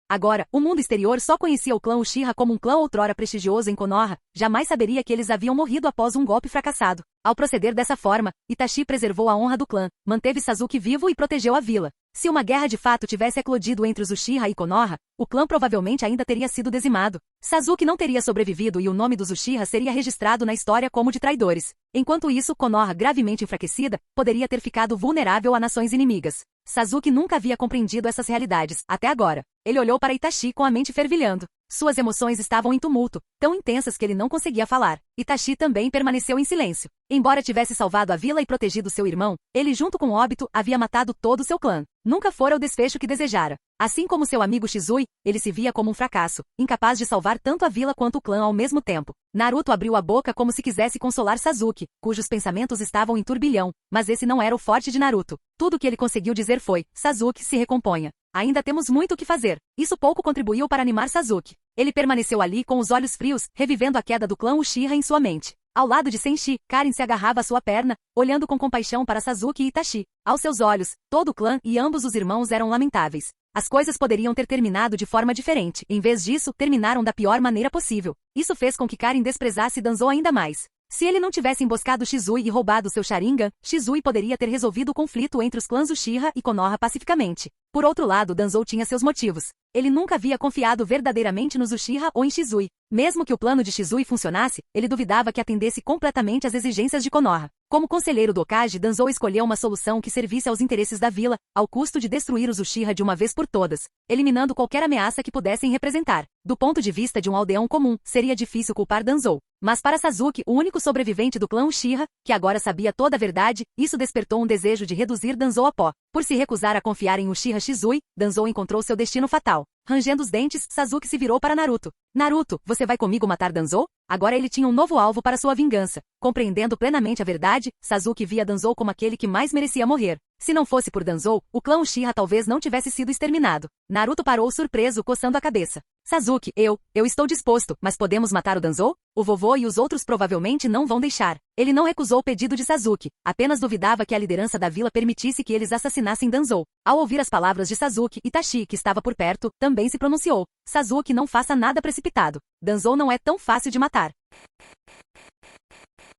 Agora, o mundo exterior só conhecia o clã Uchiha como um clã outrora prestigioso em Konoha, jamais saberia que eles haviam morrido após um golpe fracassado. Ao proceder dessa forma, Itachi preservou a honra do clã, manteve Sasuke vivo e protegeu a vila. Se uma guerra de fato tivesse eclodido entre os Uchiha e Konoha, o clã provavelmente ainda teria sido dizimado. Sasuke não teria sobrevivido e o nome dos Uchiha seria registrado na história como de traidores. Enquanto isso, Konoha, gravemente enfraquecida, poderia ter ficado vulnerável a nações inimigas. Sasuke nunca havia compreendido essas realidades, até agora. Ele olhou para Itachi com a mente fervilhando. Suas emoções estavam em tumulto, tão intensas que ele não conseguia falar. Itachi também permaneceu em silêncio. Embora tivesse salvado a vila e protegido seu irmão, ele junto com Obito havia matado todo o seu clã. Nunca fora o desfecho que desejara. Assim como seu amigo Shizui, ele se via como um fracasso, incapaz de salvar tanto a vila quanto o clã ao mesmo tempo. Naruto abriu a boca como se quisesse consolar Sasuke, cujos pensamentos estavam em turbilhão, mas esse não era o forte de Naruto. Tudo o que ele conseguiu dizer foi: Sasuke, se recomponha. Ainda temos muito o que fazer. Isso pouco contribuiu para animar Sasuke. Ele permaneceu ali com os olhos frios, revivendo a queda do clã Uchiha em sua mente. Ao lado de Senshi, Karin se agarrava à sua perna, olhando com compaixão para Sasuke e Itachi. Aos seus olhos, todo o clã e ambos os irmãos eram lamentáveis. As coisas poderiam ter terminado de forma diferente. Em vez disso, terminaram da pior maneira possível. Isso fez com que Karin desprezasse Danzou ainda mais. Se ele não tivesse emboscado Shizui e roubado seu Sharingan, Shizui poderia ter resolvido o conflito entre os clãs Uchiha e Konoha pacificamente. Por outro lado, Danzou tinha seus motivos. Ele nunca havia confiado verdadeiramente nos Uchiha ou em Shizui. Mesmo que o plano de Shizui funcionasse, ele duvidava que atendesse completamente às exigências de Konoha. Como conselheiro do Hokage, Danzou escolheu uma solução que servisse aos interesses da vila, ao custo de destruir os Uchiha de uma vez por todas, eliminando qualquer ameaça que pudessem representar. Do ponto de vista de um aldeão comum, seria difícil culpar Danzou. Mas para Sasuke, o único sobrevivente do clã Uchiha, que agora sabia toda a verdade, isso despertou um desejo de reduzir Danzou a pó. Por se recusar a confiar em Uchiha Shizui, Danzou encontrou seu destino fatal. Rangendo os dentes, Sasuke se virou para Naruto. Naruto, você vai comigo matar Danzou? Agora ele tinha um novo alvo para sua vingança. Compreendendo plenamente a verdade, Sasuke via Danzou como aquele que mais merecia morrer. Se não fosse por Danzou, o clã Uchiha talvez não tivesse sido exterminado. Naruto parou surpreso, coçando a cabeça. Sasuke, eu estou disposto, mas podemos matar o Danzou? O vovô e os outros provavelmente não vão deixar. Ele não recusou o pedido de Sasuke, apenas duvidava que a liderança da vila permitisse que eles assassinassem Danzou. Ao ouvir as palavras de Sasuke, Itachi, que estava por perto, também se pronunciou. Sasuke, não faça nada precipitado. Danzou não é tão fácil de matar.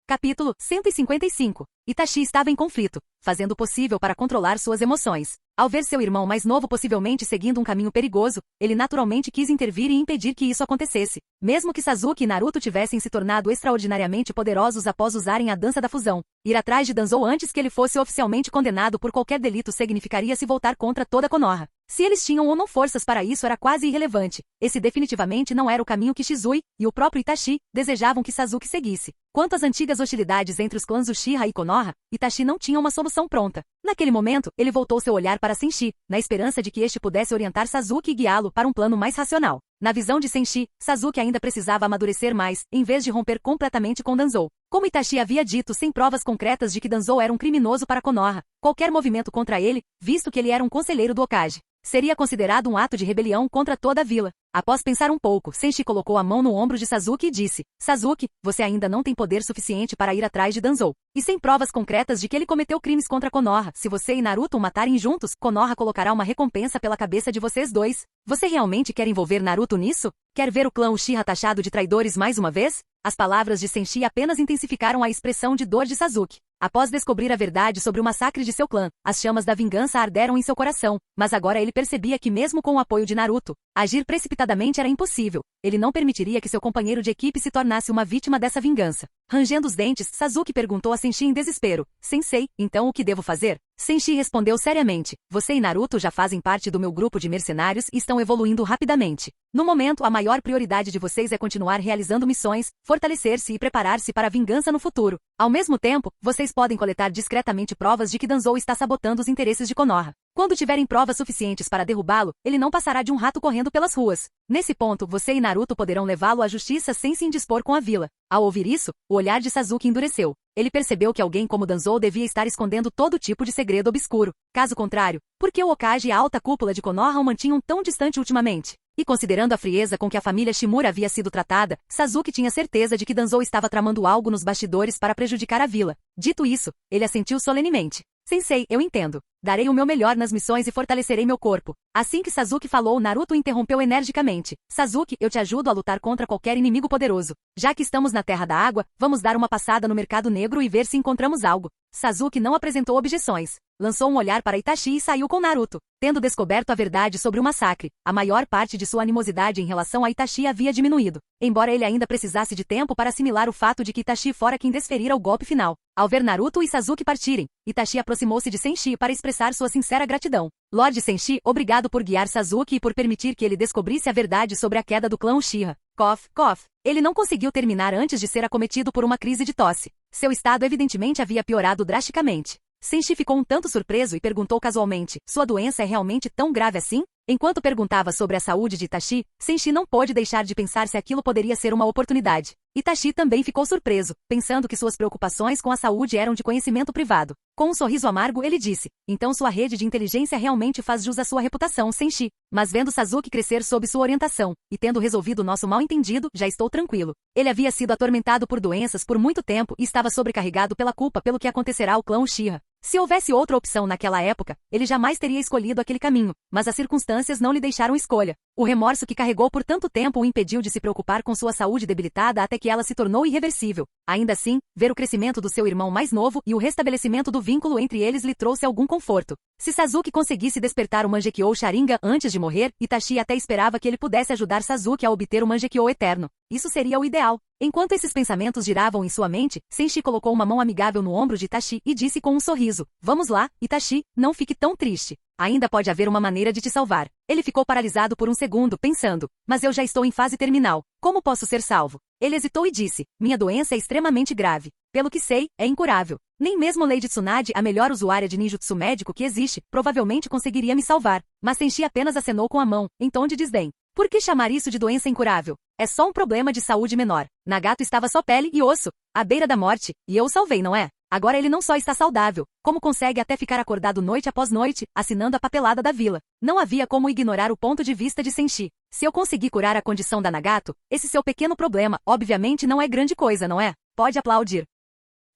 Capítulo 155. Itachi estava em conflito, fazendo o possível para controlar suas emoções. Ao ver seu irmão mais novo possivelmente seguindo um caminho perigoso, ele naturalmente quis intervir e impedir que isso acontecesse. Mesmo que Sasuke e Naruto tivessem se tornado extraordinariamente poderosos após usarem a dança da fusão, ir atrás de Danzou antes que ele fosse oficialmente condenado por qualquer delito significaria se voltar contra toda Konoha. Se eles tinham ou não forças para isso era quase irrelevante. Esse definitivamente não era o caminho que Shizui, e o próprio Itachi, desejavam que Sasuke seguisse. Quanto às antigas hostilidades entre os clãs Uchiha e Konoha, Itachi não tinha uma solução pronta. Naquele momento, ele voltou seu olhar para Senshi, na esperança de que este pudesse orientar Sasuke e guiá-lo para um plano mais racional. Na visão de Senshi, Sasuke ainda precisava amadurecer mais, em vez de romper completamente com Danzou. Como Itachi havia dito sem provas concretas de que Danzou era um criminoso para Konoha, qualquer movimento contra ele, visto que ele era um conselheiro do Hokage, seria considerado um ato de rebelião contra toda a vila. Após pensar um pouco, Senshi colocou a mão no ombro de Sasuke e disse: Sasuke, você ainda não tem poder suficiente para ir atrás de Danzou. E sem provas concretas de que ele cometeu crimes contra Konoha, se você e Naruto o matarem juntos, Konoha colocará uma recompensa pela cabeça de vocês dois. Você realmente quer envolver Naruto nisso? Quer ver o clã Uchiha taxado de traidores mais uma vez? As palavras de Senshi apenas intensificaram a expressão de dor de Sasuke. Após descobrir a verdade sobre o massacre de seu clã, as chamas da vingança arderam em seu coração, mas agora ele percebia que mesmo com o apoio de Naruto, agir precipitadamente era impossível. Ele não permitiria que seu companheiro de equipe se tornasse uma vítima dessa vingança. Rangendo os dentes, Sasuke perguntou a Senshi em desespero: Sensei, então o que devo fazer? Senshi respondeu seriamente: Você e Naruto já fazem parte do meu grupo de mercenários e estão evoluindo rapidamente. No momento, a maior prioridade de vocês é continuar realizando missões, fortalecer-se e preparar-se para a vingança no futuro. Ao mesmo tempo, vocês podem coletar discretamente provas de que Danzou está sabotando os interesses de Konoha. Quando tiverem provas suficientes para derrubá-lo, ele não passará de um rato correndo pelas ruas. Nesse ponto, você e Naruto poderão levá-lo à justiça sem se indispor com a vila. Ao ouvir isso, o olhar de Sasuke endureceu. Ele percebeu que alguém como Danzou devia estar escondendo todo tipo de segredo obscuro. Caso contrário, por que o Hokage e a alta cúpula de Konoha o mantinham tão distante ultimamente? E considerando a frieza com que a família Shimura havia sido tratada, Sasuke tinha certeza de que Danzou estava tramando algo nos bastidores para prejudicar a vila. Dito isso, ele assentiu solenemente. Sensei, eu entendo. Darei o meu melhor nas missões e fortalecerei meu corpo. Assim que Sasuke falou, Naruto interrompeu energicamente. Sasuke, eu te ajudo a lutar contra qualquer inimigo poderoso. Já que estamos na Terra da Água, vamos dar uma passada no mercado negro e ver se encontramos algo. Sasuke não apresentou objeções. Lançou um olhar para Itachi e saiu com Naruto. Tendo descoberto a verdade sobre o massacre, a maior parte de sua animosidade em relação a Itachi havia diminuído, embora ele ainda precisasse de tempo para assimilar o fato de que Itachi fora quem desferira o golpe final. Ao ver Naruto e Sasuke partirem, Itachi aproximou-se de Senshi para expressar sua sincera gratidão. Lord Senshi, obrigado por guiar Sasuke e por permitir que ele descobrisse a verdade sobre a queda do clã Uchiha. Cough, cough. Ele não conseguiu terminar antes de ser acometido por uma crise de tosse. Seu estado evidentemente havia piorado drasticamente. Senshi ficou um tanto surpreso e perguntou casualmente: sua doença é realmente tão grave assim? Enquanto perguntava sobre a saúde de Itachi, Senshi não pôde deixar de pensar se aquilo poderia ser uma oportunidade. Itachi também ficou surpreso, pensando que suas preocupações com a saúde eram de conhecimento privado. Com um sorriso amargo, ele disse: então sua rede de inteligência realmente faz jus à sua reputação, Senshi. Mas vendo Sasuke crescer sob sua orientação, e tendo resolvido nosso mal-entendido, já estou tranquilo. Ele havia sido atormentado por doenças por muito tempo e estava sobrecarregado pela culpa pelo que acontecerá ao clã Uchiha. Se houvesse outra opção naquela época, ele jamais teria escolhido aquele caminho, mas as circunstâncias não lhe deixaram escolha. O remorso que carregou por tanto tempo o impediu de se preocupar com sua saúde debilitada até que ela se tornou irreversível. Ainda assim, ver o crescimento do seu irmão mais novo e o restabelecimento do vínculo entre eles lhe trouxe algum conforto. Se Sasuke conseguisse despertar o Mangekyou Sharingan antes de morrer, Itachi até esperava que ele pudesse ajudar Sasuke a obter o Mangekyou eterno. Isso seria o ideal. Enquanto esses pensamentos giravam em sua mente, Senshi colocou uma mão amigável no ombro de Itachi e disse com um sorriso: "Vamos lá, Itachi, não fique tão triste. Ainda pode haver uma maneira de te salvar." Ele ficou paralisado por um segundo, pensando: "Mas eu já estou em fase terminal. Como posso ser salvo?" Ele hesitou e disse: "Minha doença é extremamente grave. Pelo que sei, é incurável. Nem mesmo Lady Tsunade, a melhor usuária de ninjutsu médico que existe, provavelmente conseguiria me salvar." Mas Senshi apenas acenou com a mão, em tom de desdém. Por que chamar isso de doença incurável? É só um problema de saúde menor. Nagato estava só pele e osso, à beira da morte, e eu o salvei, não é? Agora ele não só está saudável, como consegue até ficar acordado noite após noite, assinando a papelada da vila. Não havia como ignorar o ponto de vista de Senshi. Se eu conseguir curar a condição da Nagato, esse seu pequeno problema, obviamente não é grande coisa, não é? Pode aplaudir.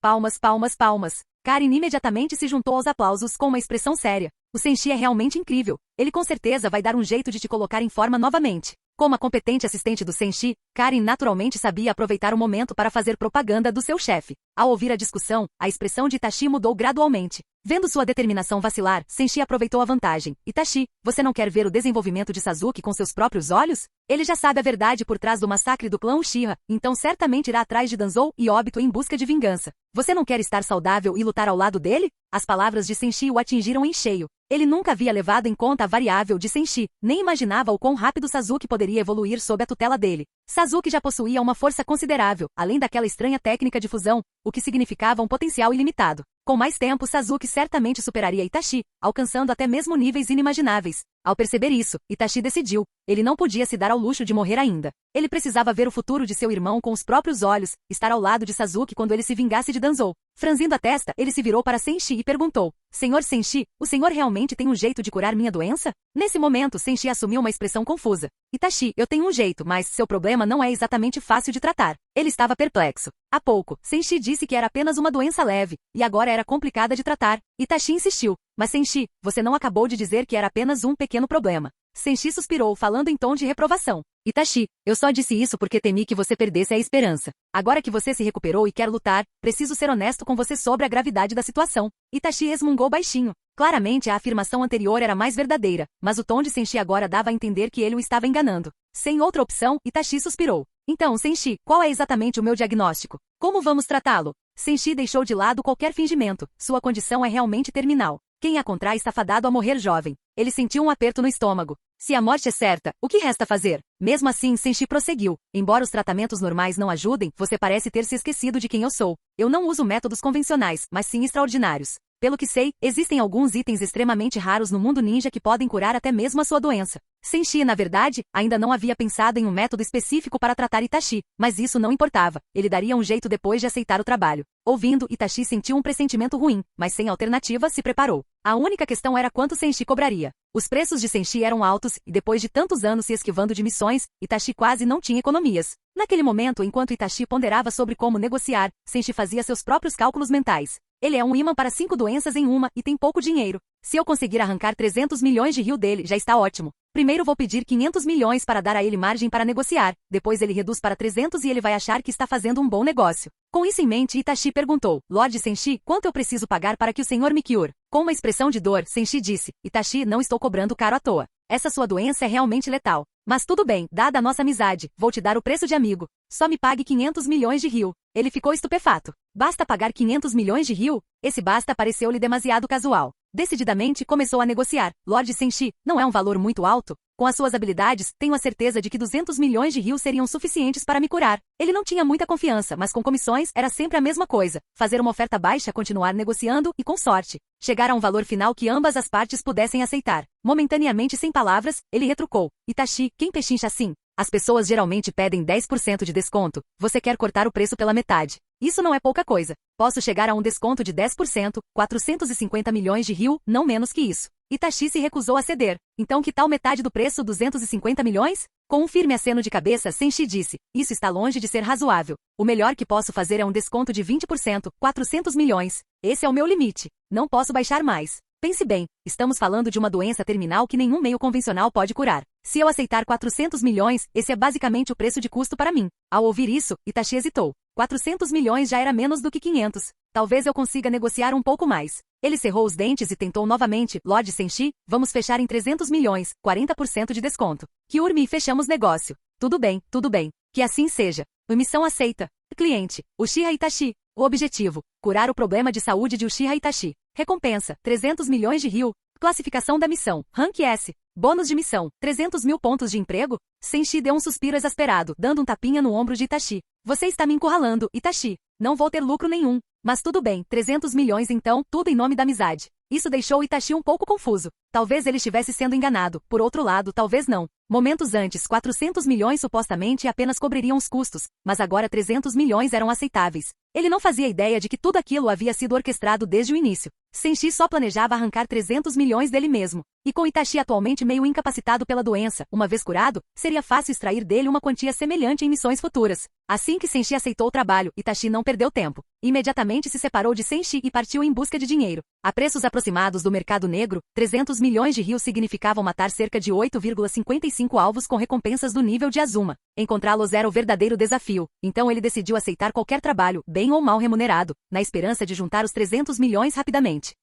Palmas, palmas, palmas. Karin imediatamente se juntou aos aplausos com uma expressão séria. O Senshi é realmente incrível. Ele com certeza vai dar um jeito de te colocar em forma novamente. Como a competente assistente do Senshi, Karin naturalmente sabia aproveitar o momento para fazer propaganda do seu chefe. Ao ouvir a discussão, a expressão de Itachi mudou gradualmente. Vendo sua determinação vacilar, Senshi aproveitou a vantagem. "Itachi, você não quer ver o desenvolvimento de Sasuke com seus próprios olhos? Ele já sabe a verdade por trás do massacre do clã Uchiha, então certamente irá atrás de Danzou e Obito em busca de vingança. Você não quer estar saudável e lutar ao lado dele?" As palavras de Senshi o atingiram em cheio. Ele nunca havia levado em conta a variável de Senshi, nem imaginava o quão rápido Sasuke poderia evoluir sob a tutela dele. Sasuke já possuía uma força considerável, além daquela estranha técnica de fusão, o que significava um potencial ilimitado. Com mais tempo, Sasuke certamente superaria Itachi, alcançando até mesmo níveis inimagináveis. Ao perceber isso, Itachi decidiu. Ele não podia se dar ao luxo de morrer ainda. Ele precisava ver o futuro de seu irmão com os próprios olhos, estar ao lado de Sasuke quando ele se vingasse de Danzou. Franzindo a testa, ele se virou para Senshi e perguntou: "Senhor Senshi, o senhor realmente tem um jeito de curar minha doença?" Nesse momento, Senshi assumiu uma expressão confusa. "Itachi, eu tenho um jeito, mas seu problema não é exatamente fácil de tratar." Ele estava perplexo. Há pouco, Senshi disse que era apenas uma doença leve, e agora era complicada de tratar. Itachi insistiu: "Mas Senshi, você não acabou de dizer que era apenas um pequeno problema?" Senshi suspirou, falando em tom de reprovação. "Itachi, eu só disse isso porque temi que você perdesse a esperança. Agora que você se recuperou e quer lutar, preciso ser honesto com você sobre a gravidade da situação." Itachi resmungou baixinho. Claramente a afirmação anterior era mais verdadeira, mas o tom de Senshi agora dava a entender que ele o estava enganando. Sem outra opção, Itachi suspirou. "Então, Senshi, qual é exatamente o meu diagnóstico? Como vamos tratá-lo?" Senshi deixou de lado qualquer fingimento. Sua condição é realmente terminal. Quem a contrai está fadado a morrer jovem. Ele sentiu um aperto no estômago. Se a morte é certa, o que resta fazer? Mesmo assim, Senshi prosseguiu. "Embora os tratamentos normais não ajudem, você parece ter se esquecido de quem eu sou. Eu não uso métodos convencionais, mas sim extraordinários. Pelo que sei, existem alguns itens extremamente raros no mundo ninja que podem curar até mesmo a sua doença." Senshi, na verdade, ainda não havia pensado em um método específico para tratar Itachi, mas isso não importava. Ele daria um jeito depois de aceitar o trabalho. Ouvindo, Itachi sentiu um pressentimento ruim, mas sem alternativa, se preparou. A única questão era quanto Senshi cobraria. Os preços de Senshi eram altos, e depois de tantos anos se esquivando de missões, Itachi quase não tinha economias. Naquele momento, enquanto Itachi ponderava sobre como negociar, Senshi fazia seus próprios cálculos mentais. Ele é um imã para 5 doenças em uma e tem pouco dinheiro. Se eu conseguir arrancar 300 milhões de rio dele, já está ótimo. Primeiro vou pedir 500 milhões para dar a ele margem para negociar, depois ele reduz para 300 e ele vai achar que está fazendo um bom negócio. Com isso em mente, Itachi perguntou: "Lord Senshi, quanto eu preciso pagar para que o senhor me cure?" Com uma expressão de dor, Senshi disse: "Itachi, não estou cobrando caro à toa. Essa sua doença é realmente letal. Mas tudo bem, dada a nossa amizade, vou te dar o preço de amigo. Só me pague 500 milhões de rio." Ele ficou estupefato. Basta pagar 500 milhões de rio? Esse basta pareceu-lhe demasiado casual. Decididamente, começou a negociar. "Lord Senshi, não é um valor muito alto? Com as suas habilidades, tenho a certeza de que 200 milhões de rio seriam suficientes para me curar." Ele não tinha muita confiança, mas com comissões era sempre a mesma coisa. Fazer uma oferta baixa, continuar negociando e, com sorte, chegar a um valor final que ambas as partes pudessem aceitar. Momentaneamente sem palavras, ele retrucou: "Itachi, quem pechincha assim? As pessoas geralmente pedem 10% de desconto. Você quer cortar o preço pela metade. Isso não é pouca coisa. Posso chegar a um desconto de 10%, 450 milhões de rio, não menos que isso." Itachi se recusou a ceder. "Então que tal metade do preço, 250 milhões?" Com um firme aceno de cabeça, Senshi disse, isso está longe de ser razoável. O melhor que posso fazer é um desconto de 20%, 400 milhões. Esse é o meu limite. Não posso baixar mais. Pense bem, estamos falando de uma doença terminal que nenhum meio convencional pode curar. Se eu aceitar 400 milhões, esse é basicamente o preço de custo para mim. Ao ouvir isso, Itachi hesitou. 400 milhões já era menos do que 500. Talvez eu consiga negociar um pouco mais. Ele cerrou os dentes e tentou novamente. Lord Senshi, vamos fechar em 300 milhões, 40% de desconto. Kyurmi, fechamos negócio. Tudo bem, tudo bem. Que assim seja. Missão aceita. Cliente, Uchiha Itachi. O objetivo, curar o problema de saúde de Uchiha Itachi. Recompensa, 300 milhões de ryu. Classificação da missão, Rank S. Bônus de missão, 300 mil pontos de emprego? Senshi deu um suspiro exasperado, dando um tapinha no ombro de Itachi. Você está me encurralando, Itachi. Não vou ter lucro nenhum. Mas tudo bem, 300 milhões então, tudo em nome da amizade. Isso deixou Itachi um pouco confuso. Talvez ele estivesse sendo enganado, por outro lado, talvez não. Momentos antes, 400 milhões supostamente apenas cobririam os custos, mas agora 300 milhões eram aceitáveis. Ele não fazia ideia de que tudo aquilo havia sido orquestrado desde o início. Senshi só planejava arrancar 300 milhões dele mesmo. E com Itachi atualmente meio incapacitado pela doença, uma vez curado, seria fácil extrair dele uma quantia semelhante em missões futuras. Assim que Senshi aceitou o trabalho, Itachi não perdeu tempo. Imediatamente se separou de Senshi e partiu em busca de dinheiro. A preços aproximados do mercado negro, 300 milhões de rios significavam matar cerca de 8,55 alvos com recompensas do nível de Azuma. Encontrá-los era o verdadeiro desafio, então ele decidiu aceitar qualquer trabalho, bem ou mal remunerado, na esperança de juntar os 300 milhões rapidamente.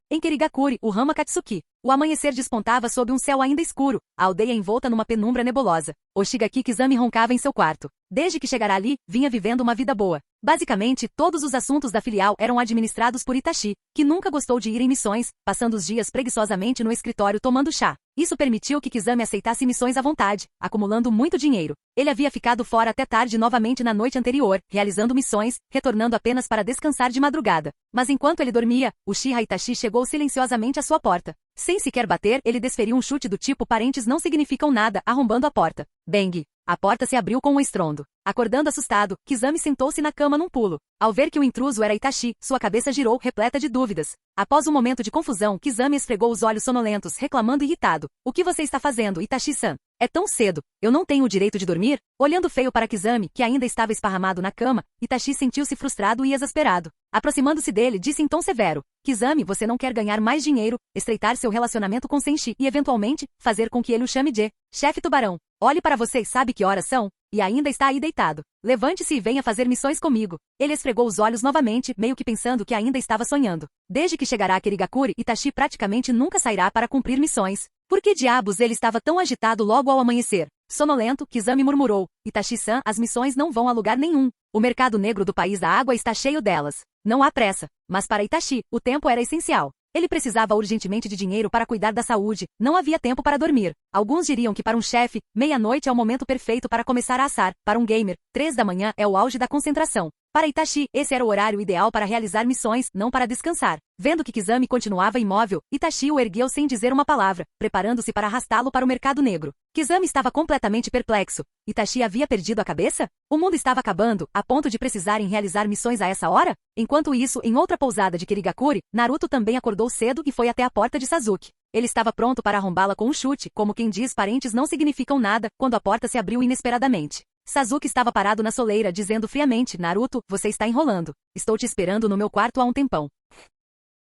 Em Kirigakuri, o Rama Katsuki, o amanhecer despontava sob um céu ainda escuro, a aldeia envolta numa penumbra nebulosa. O Shigaki Kizami roncava em seu quarto. Desde que chegara ali, vinha vivendo uma vida boa. Basicamente, todos os assuntos da filial eram administrados por Itachi, que nunca gostou de ir em missões, passando os dias preguiçosamente no escritório tomando chá. Isso permitiu que Kizami aceitasse missões à vontade, acumulando muito dinheiro. Ele havia ficado fora até tarde novamente na noite anterior, realizando missões, retornando apenas para descansar de madrugada. Mas enquanto ele dormia, Uchiha Itachi chegou silenciosamente à sua porta. Sem sequer bater, ele desferiu um chute do tipo parentes não significam nada, arrombando a porta. Bang! A porta se abriu com um estrondo. Acordando assustado, Kizami sentou-se na cama num pulo. Ao ver que o intruso era Itachi, sua cabeça girou, repleta de dúvidas. Após um momento de confusão, Kizami esfregou os olhos sonolentos, reclamando irritado. O que você está fazendo, Itachi-san? É tão cedo. Eu não tenho o direito de dormir? Olhando feio para Kizami, que ainda estava esparramado na cama, Itachi sentiu-se frustrado e exasperado. Aproximando-se dele, disse em tom severo. Kizami, você não quer ganhar mais dinheiro, estreitar seu relacionamento com Senshi e, eventualmente, fazer com que ele o chame de chefe tubarão. Olhe para você e sabe que horas são? E ainda está aí deitado. Levante-se e venha fazer missões comigo. Ele esfregou os olhos novamente, meio que pensando que ainda estava sonhando. Desde que chegará a Kirigakuri, Itachi praticamente nunca sairá para cumprir missões. Por que diabos ele estava tão agitado logo ao amanhecer? Sonolento, Kizami murmurou. Itachi-san, as missões não vão a lugar nenhum. O mercado negro do país da água está cheio delas. Não há pressa. Mas para Itachi, o tempo era essencial. Ele precisava urgentemente de dinheiro para cuidar da saúde, não havia tempo para dormir. Alguns diriam que para um chefe, meia-noite é o momento perfeito para começar a assar. Para um gamer, 3 da manhã é o auge da concentração. Para Itachi, esse era o horário ideal para realizar missões, não para descansar. Vendo que Kizami continuava imóvel, Itachi o ergueu sem dizer uma palavra, preparando-se para arrastá-lo para o mercado negro. Kizami estava completamente perplexo. Itachi havia perdido a cabeça? O mundo estava acabando, a ponto de precisarem realizar missões a essa hora? Enquanto isso, em outra pousada de Kirigakuri, Naruto também acordou cedo e foi até a porta de Sasuke. Ele estava pronto para arrombá-la com um chute, como quem diz parentes não significam nada, quando a porta se abriu inesperadamente. Sasuke estava parado na soleira, dizendo friamente, Naruto, você está enrolando. Estou te esperando no meu quarto há um tempão.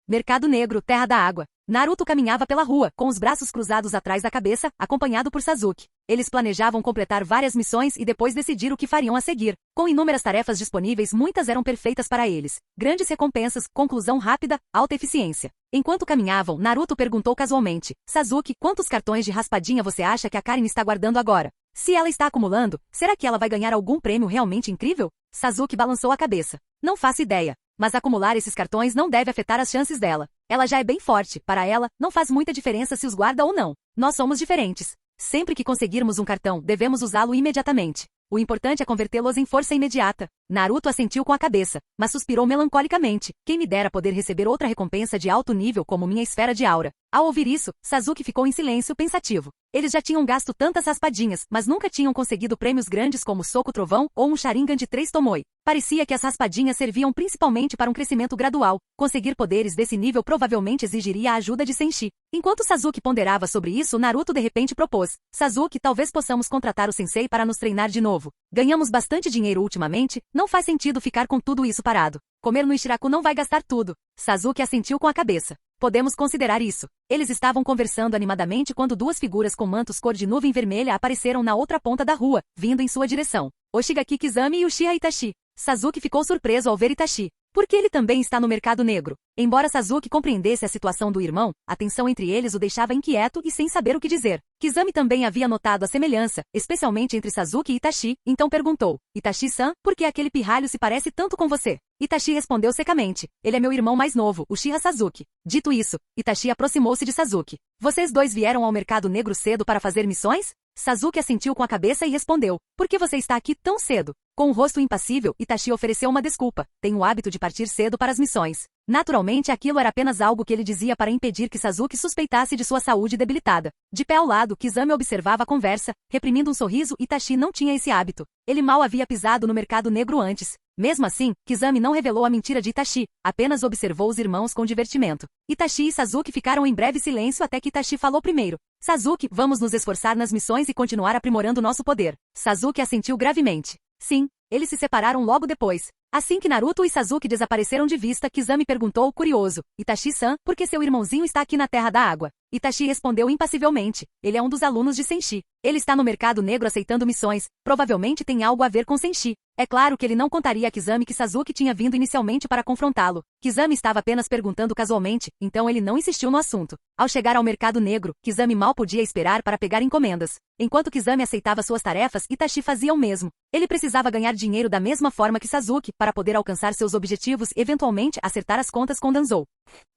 Mercado Negro, Terra da Água. Naruto caminhava pela rua, com os braços cruzados atrás da cabeça, acompanhado por Sasuke. Eles planejavam completar várias missões e depois decidir o que fariam a seguir. Com inúmeras tarefas disponíveis, muitas eram perfeitas para eles. Grandes recompensas, conclusão rápida, alta eficiência. Enquanto caminhavam, Naruto perguntou casualmente, Sasuke, quantos cartões de raspadinha você acha que a Karin está guardando agora? Se ela está acumulando, será que ela vai ganhar algum prêmio realmente incrível? Sasuke balançou a cabeça. Não faço ideia. Mas acumular esses cartões não deve afetar as chances dela. Ela já é bem forte, para ela, não faz muita diferença se os guarda ou não. Nós somos diferentes. Sempre que conseguirmos um cartão, devemos usá-lo imediatamente. O importante é convertê-los em força imediata. Naruto assentiu com a cabeça, mas suspirou melancolicamente. Quem me dera poder receber outra recompensa de alto nível como minha esfera de aura. Ao ouvir isso, Sasuke ficou em silêncio pensativo. Eles já tinham gasto tantas raspadinhas, mas nunca tinham conseguido prêmios grandes como Soco Trovão ou um Sharingan de 3 Tomoe. Parecia que as raspadinhas serviam principalmente para um crescimento gradual. Conseguir poderes desse nível provavelmente exigiria a ajuda de Senshi. Enquanto Sasuke ponderava sobre isso, Naruto de repente propôs: Sasuke, talvez possamos contratar o sensei para nos treinar de novo. Ganhamos bastante dinheiro ultimamente, não faz sentido ficar com tudo isso parado. Comer no Ichiraku não vai gastar tudo. Sasuke assentiu com a cabeça. Podemos considerar isso. Eles estavam conversando animadamente quando duas figuras com mantos cor de nuvem vermelha apareceram na outra ponta da rua, vindo em sua direção. O Shigaki Kizami e o Uchiha Itachi. Sasuke ficou surpreso ao ver Itachi, porque ele também está no mercado negro. Embora Sasuke compreendesse a situação do irmão, a tensão entre eles o deixava inquieto e sem saber o que dizer. Kizami também havia notado a semelhança, especialmente entre Sasuke e Itachi, então perguntou: Itachi-san, por que aquele pirralho se parece tanto com você? Itachi respondeu secamente: ele é meu irmão mais novo, Uchiha Sasuke. Dito isso, Itachi aproximou-se de Sasuke. Vocês dois vieram ao mercado negro cedo para fazer missões? Sasuke assentiu com a cabeça e respondeu: por que você está aqui tão cedo? Com o rosto impassível, Itachi ofereceu uma desculpa: tenho o hábito de partir cedo para as missões. Naturalmente aquilo era apenas algo que ele dizia para impedir que Sasuke suspeitasse de sua saúde debilitada. De pé ao lado, Kizami observava a conversa, reprimindo um sorriso. Itachi não tinha esse hábito. Ele mal havia pisado no mercado negro antes. Mesmo assim, Kizami não revelou a mentira de Itachi, apenas observou os irmãos com divertimento. Itachi e Sasuke ficaram em breve silêncio até que Itachi falou primeiro: Sasuke, vamos nos esforçar nas missões e continuar aprimorando nosso poder. Sasuke assentiu gravemente. Sim. Eles se separaram logo depois. Assim que Naruto e Sasuke desapareceram de vista, Kizami perguntou curioso: Itachi-san, por que seu irmãozinho está aqui na Terra da Água? Itachi respondeu impassivelmente: ele é um dos alunos de Senshi. Ele está no mercado negro aceitando missões, provavelmente tem algo a ver com Senshi. É claro que ele não contaria a Kizami que Sasuke tinha vindo inicialmente para confrontá-lo. Kizami estava apenas perguntando casualmente, então ele não insistiu no assunto. Ao chegar ao mercado negro, Kizami mal podia esperar para pegar encomendas. Enquanto Kizami aceitava suas tarefas, Itachi fazia o mesmo. Ele precisava ganhar dinheiro da mesma forma que Sasuke, para poder alcançar seus objetivos e eventualmente acertar as contas com Danzou.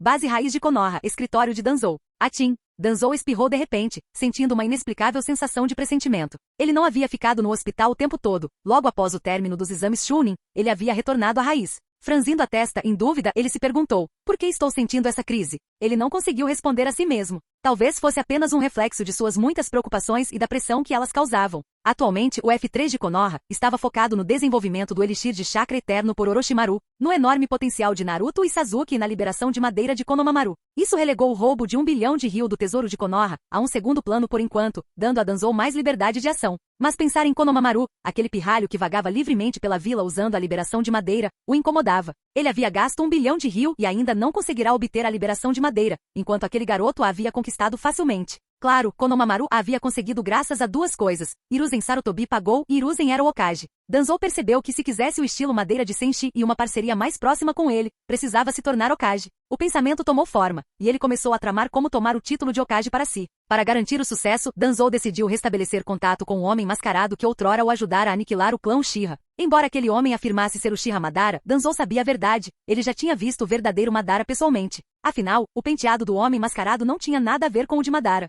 Base raiz de Konoha, escritório de Danzou. Atim. Danzou espirrou de repente, sentindo uma inexplicável sensação de pressentimento. Ele não havia ficado no hospital o tempo todo. Logo após o término dos exames Chunin, ele havia retornado à raiz. Franzindo a testa, em dúvida, ele se perguntou: por que estou sentindo essa crise? Ele não conseguiu responder a si mesmo. Talvez fosse apenas um reflexo de suas muitas preocupações e da pressão que elas causavam. Atualmente, o F3 de Konoha estava focado no desenvolvimento do Elixir de Chakra Eterno por Orochimaru, no enorme potencial de Naruto e Sasuke e na liberação de madeira de Konohamaru. Isso relegou o roubo de 1 bilhão de ryu do tesouro de Konoha a um segundo plano por enquanto, dando a Danzou mais liberdade de ação. Mas pensar em Konohamaru, aquele pirralho que vagava livremente pela vila usando a liberação de madeira, o incomodava. Ele havia gasto 1 bilhão de ryu e ainda não conseguirá obter a liberação de madeira, enquanto aquele garoto a havia conquistado facilmente. Claro, Konohamaru a havia conseguido graças a duas coisas: Hiruzen Sarutobi pagou e Hiruzen era o Hokage. Danzou percebeu que se quisesse o estilo madeira de Senshi e uma parceria mais próxima com ele, precisava se tornar Hokage. O pensamento tomou forma, e ele começou a tramar como tomar o título de Hokage para si. Para garantir o sucesso, Danzou decidiu restabelecer contato com o homem mascarado que outrora o ajudara a aniquilar o clã Uchiha. Embora aquele homem afirmasse ser Uchiha Madara, Danzou sabia a verdade. Ele já tinha visto o verdadeiro Madara pessoalmente. Afinal, o penteado do homem mascarado não tinha nada a ver com o de Madara.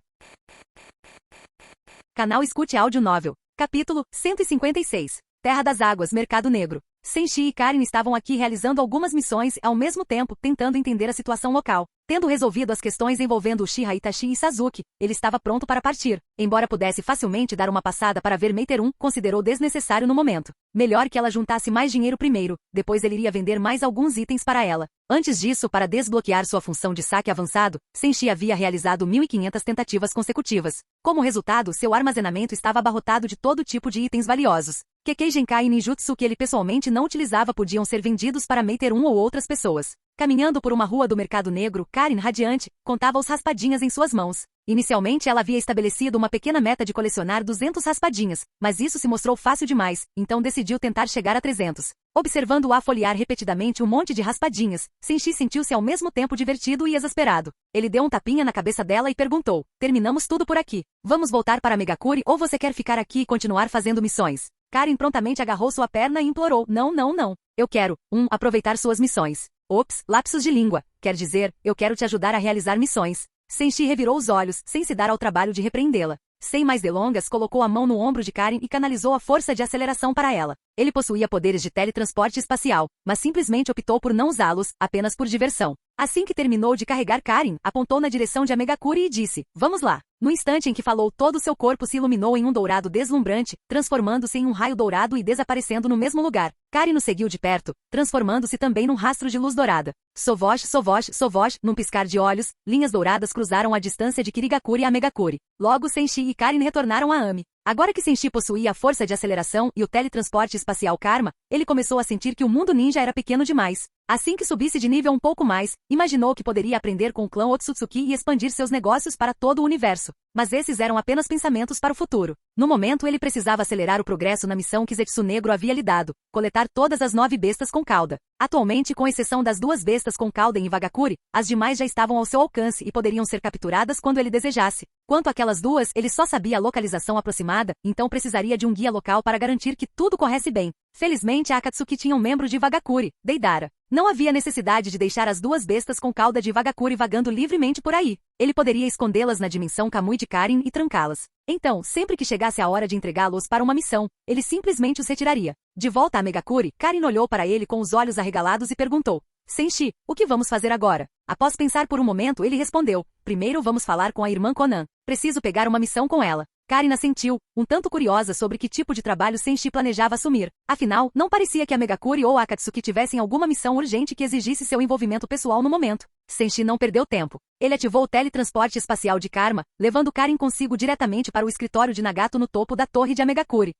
Canal Escute Áudio Novel. Capítulo 156. Terra das Águas, Mercado Negro. Senshi e Karin estavam aqui realizando algumas missões e, ao mesmo tempo, tentando entender a situação local. Tendo resolvido as questões envolvendo Uchiha Itachi e Sasuke, ele estava pronto para partir. Embora pudesse facilmente dar uma passada para ver Meiterum, considerou desnecessário no momento. Melhor que ela juntasse mais dinheiro primeiro, depois ele iria vender mais alguns itens para ela. Antes disso, para desbloquear sua função de saque avançado, Senshi havia realizado 1.500 tentativas consecutivas. Como resultado, seu armazenamento estava abarrotado de todo tipo de itens valiosos. Kekkei Genkai e Ninjutsu que ele pessoalmente não utilizava podiam ser vendidos para Meiterum ou outras pessoas. Caminhando por uma rua do mercado negro, Karin, radiante, contava os raspadinhas em suas mãos. Inicialmente ela havia estabelecido uma pequena meta de colecionar 200 raspadinhas, mas isso se mostrou fácil demais, então decidiu tentar chegar a 300. Observando-a folhear repetidamente um monte de raspadinhas, Senshi sentiu-se ao mesmo tempo divertido e exasperado. Ele deu um tapinha na cabeça dela e perguntou: terminamos tudo por aqui. Vamos voltar para Megakuri ou você quer ficar aqui e continuar fazendo missões? Karin prontamente agarrou sua perna e implorou: não, não, não. Eu quero, aproveitar suas missões. Ops, lapsos de língua. Quer dizer, eu quero te ajudar a realizar missões. Senshi revirou os olhos, sem se dar ao trabalho de repreendê-la. Sem mais delongas, colocou a mão no ombro de Karin e canalizou a força de aceleração para ela. Ele possuía poderes de teletransporte espacial, mas simplesmente optou por não usá-los, apenas por diversão. Assim que terminou de carregar Karin, apontou na direção de Amegakure e disse, vamos lá. No instante em que falou, todo o seu corpo se iluminou em um dourado deslumbrante, transformando-se em um raio dourado e desaparecendo no mesmo lugar. Karin o seguiu de perto, transformando-se também num rastro de luz dourada. Sovosh, sovosh, sovosh, num piscar de olhos, linhas douradas cruzaram a distância de Kirigakure e Amegakure. Logo Senshi e Karin retornaram a Ami. Agora que Senshi possuía a força de aceleração e o teletransporte espacial Karma, ele começou a sentir que o mundo ninja era pequeno demais. Assim que subisse de nível um pouco mais, imaginou que poderia aprender com o clã Otsutsuki e expandir seus negócios para todo o universo. Mas esses eram apenas pensamentos para o futuro. No momento ele precisava acelerar o progresso na missão que Zetsu Negro havia lhe dado, coletar todas as 9 bestas com cauda. Atualmente, com exceção das 2 bestas com cauda em Iwagakure, as demais já estavam ao seu alcance e poderiam ser capturadas quando ele desejasse. Quanto àquelas 2, ele só sabia a localização aproximada, então precisaria de um guia local para garantir que tudo corresse bem. Felizmente a Akatsuki tinha um membro de Iwagakure, Deidara. Não havia necessidade de deixar as 2 bestas com cauda de Iwagakure vagando livremente por aí. Ele poderia escondê-las na dimensão Kamui de Karin e trancá-las. Então, sempre que chegasse a hora de entregá-los para uma missão, ele simplesmente os retiraria. De volta a Megakure, Karin olhou para ele com os olhos arregalados e perguntou, Senshi, o que vamos fazer agora? Após pensar por um momento, ele respondeu, primeiro vamos falar com a irmã Konan. Preciso pegar uma missão com ela. Karin assentiu, um tanto curiosa sobre que tipo de trabalho Senshi planejava assumir. Afinal, não parecia que a Megakure ou a Akatsuki tivessem alguma missão urgente que exigisse seu envolvimento pessoal no momento. Senshi não perdeu tempo. Ele ativou o teletransporte espacial de Karma, levando Karin consigo diretamente para o escritório de Nagato no topo da torre de Amegakure.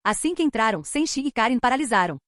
Assim que entraram, Senshi e Karin paralisaram.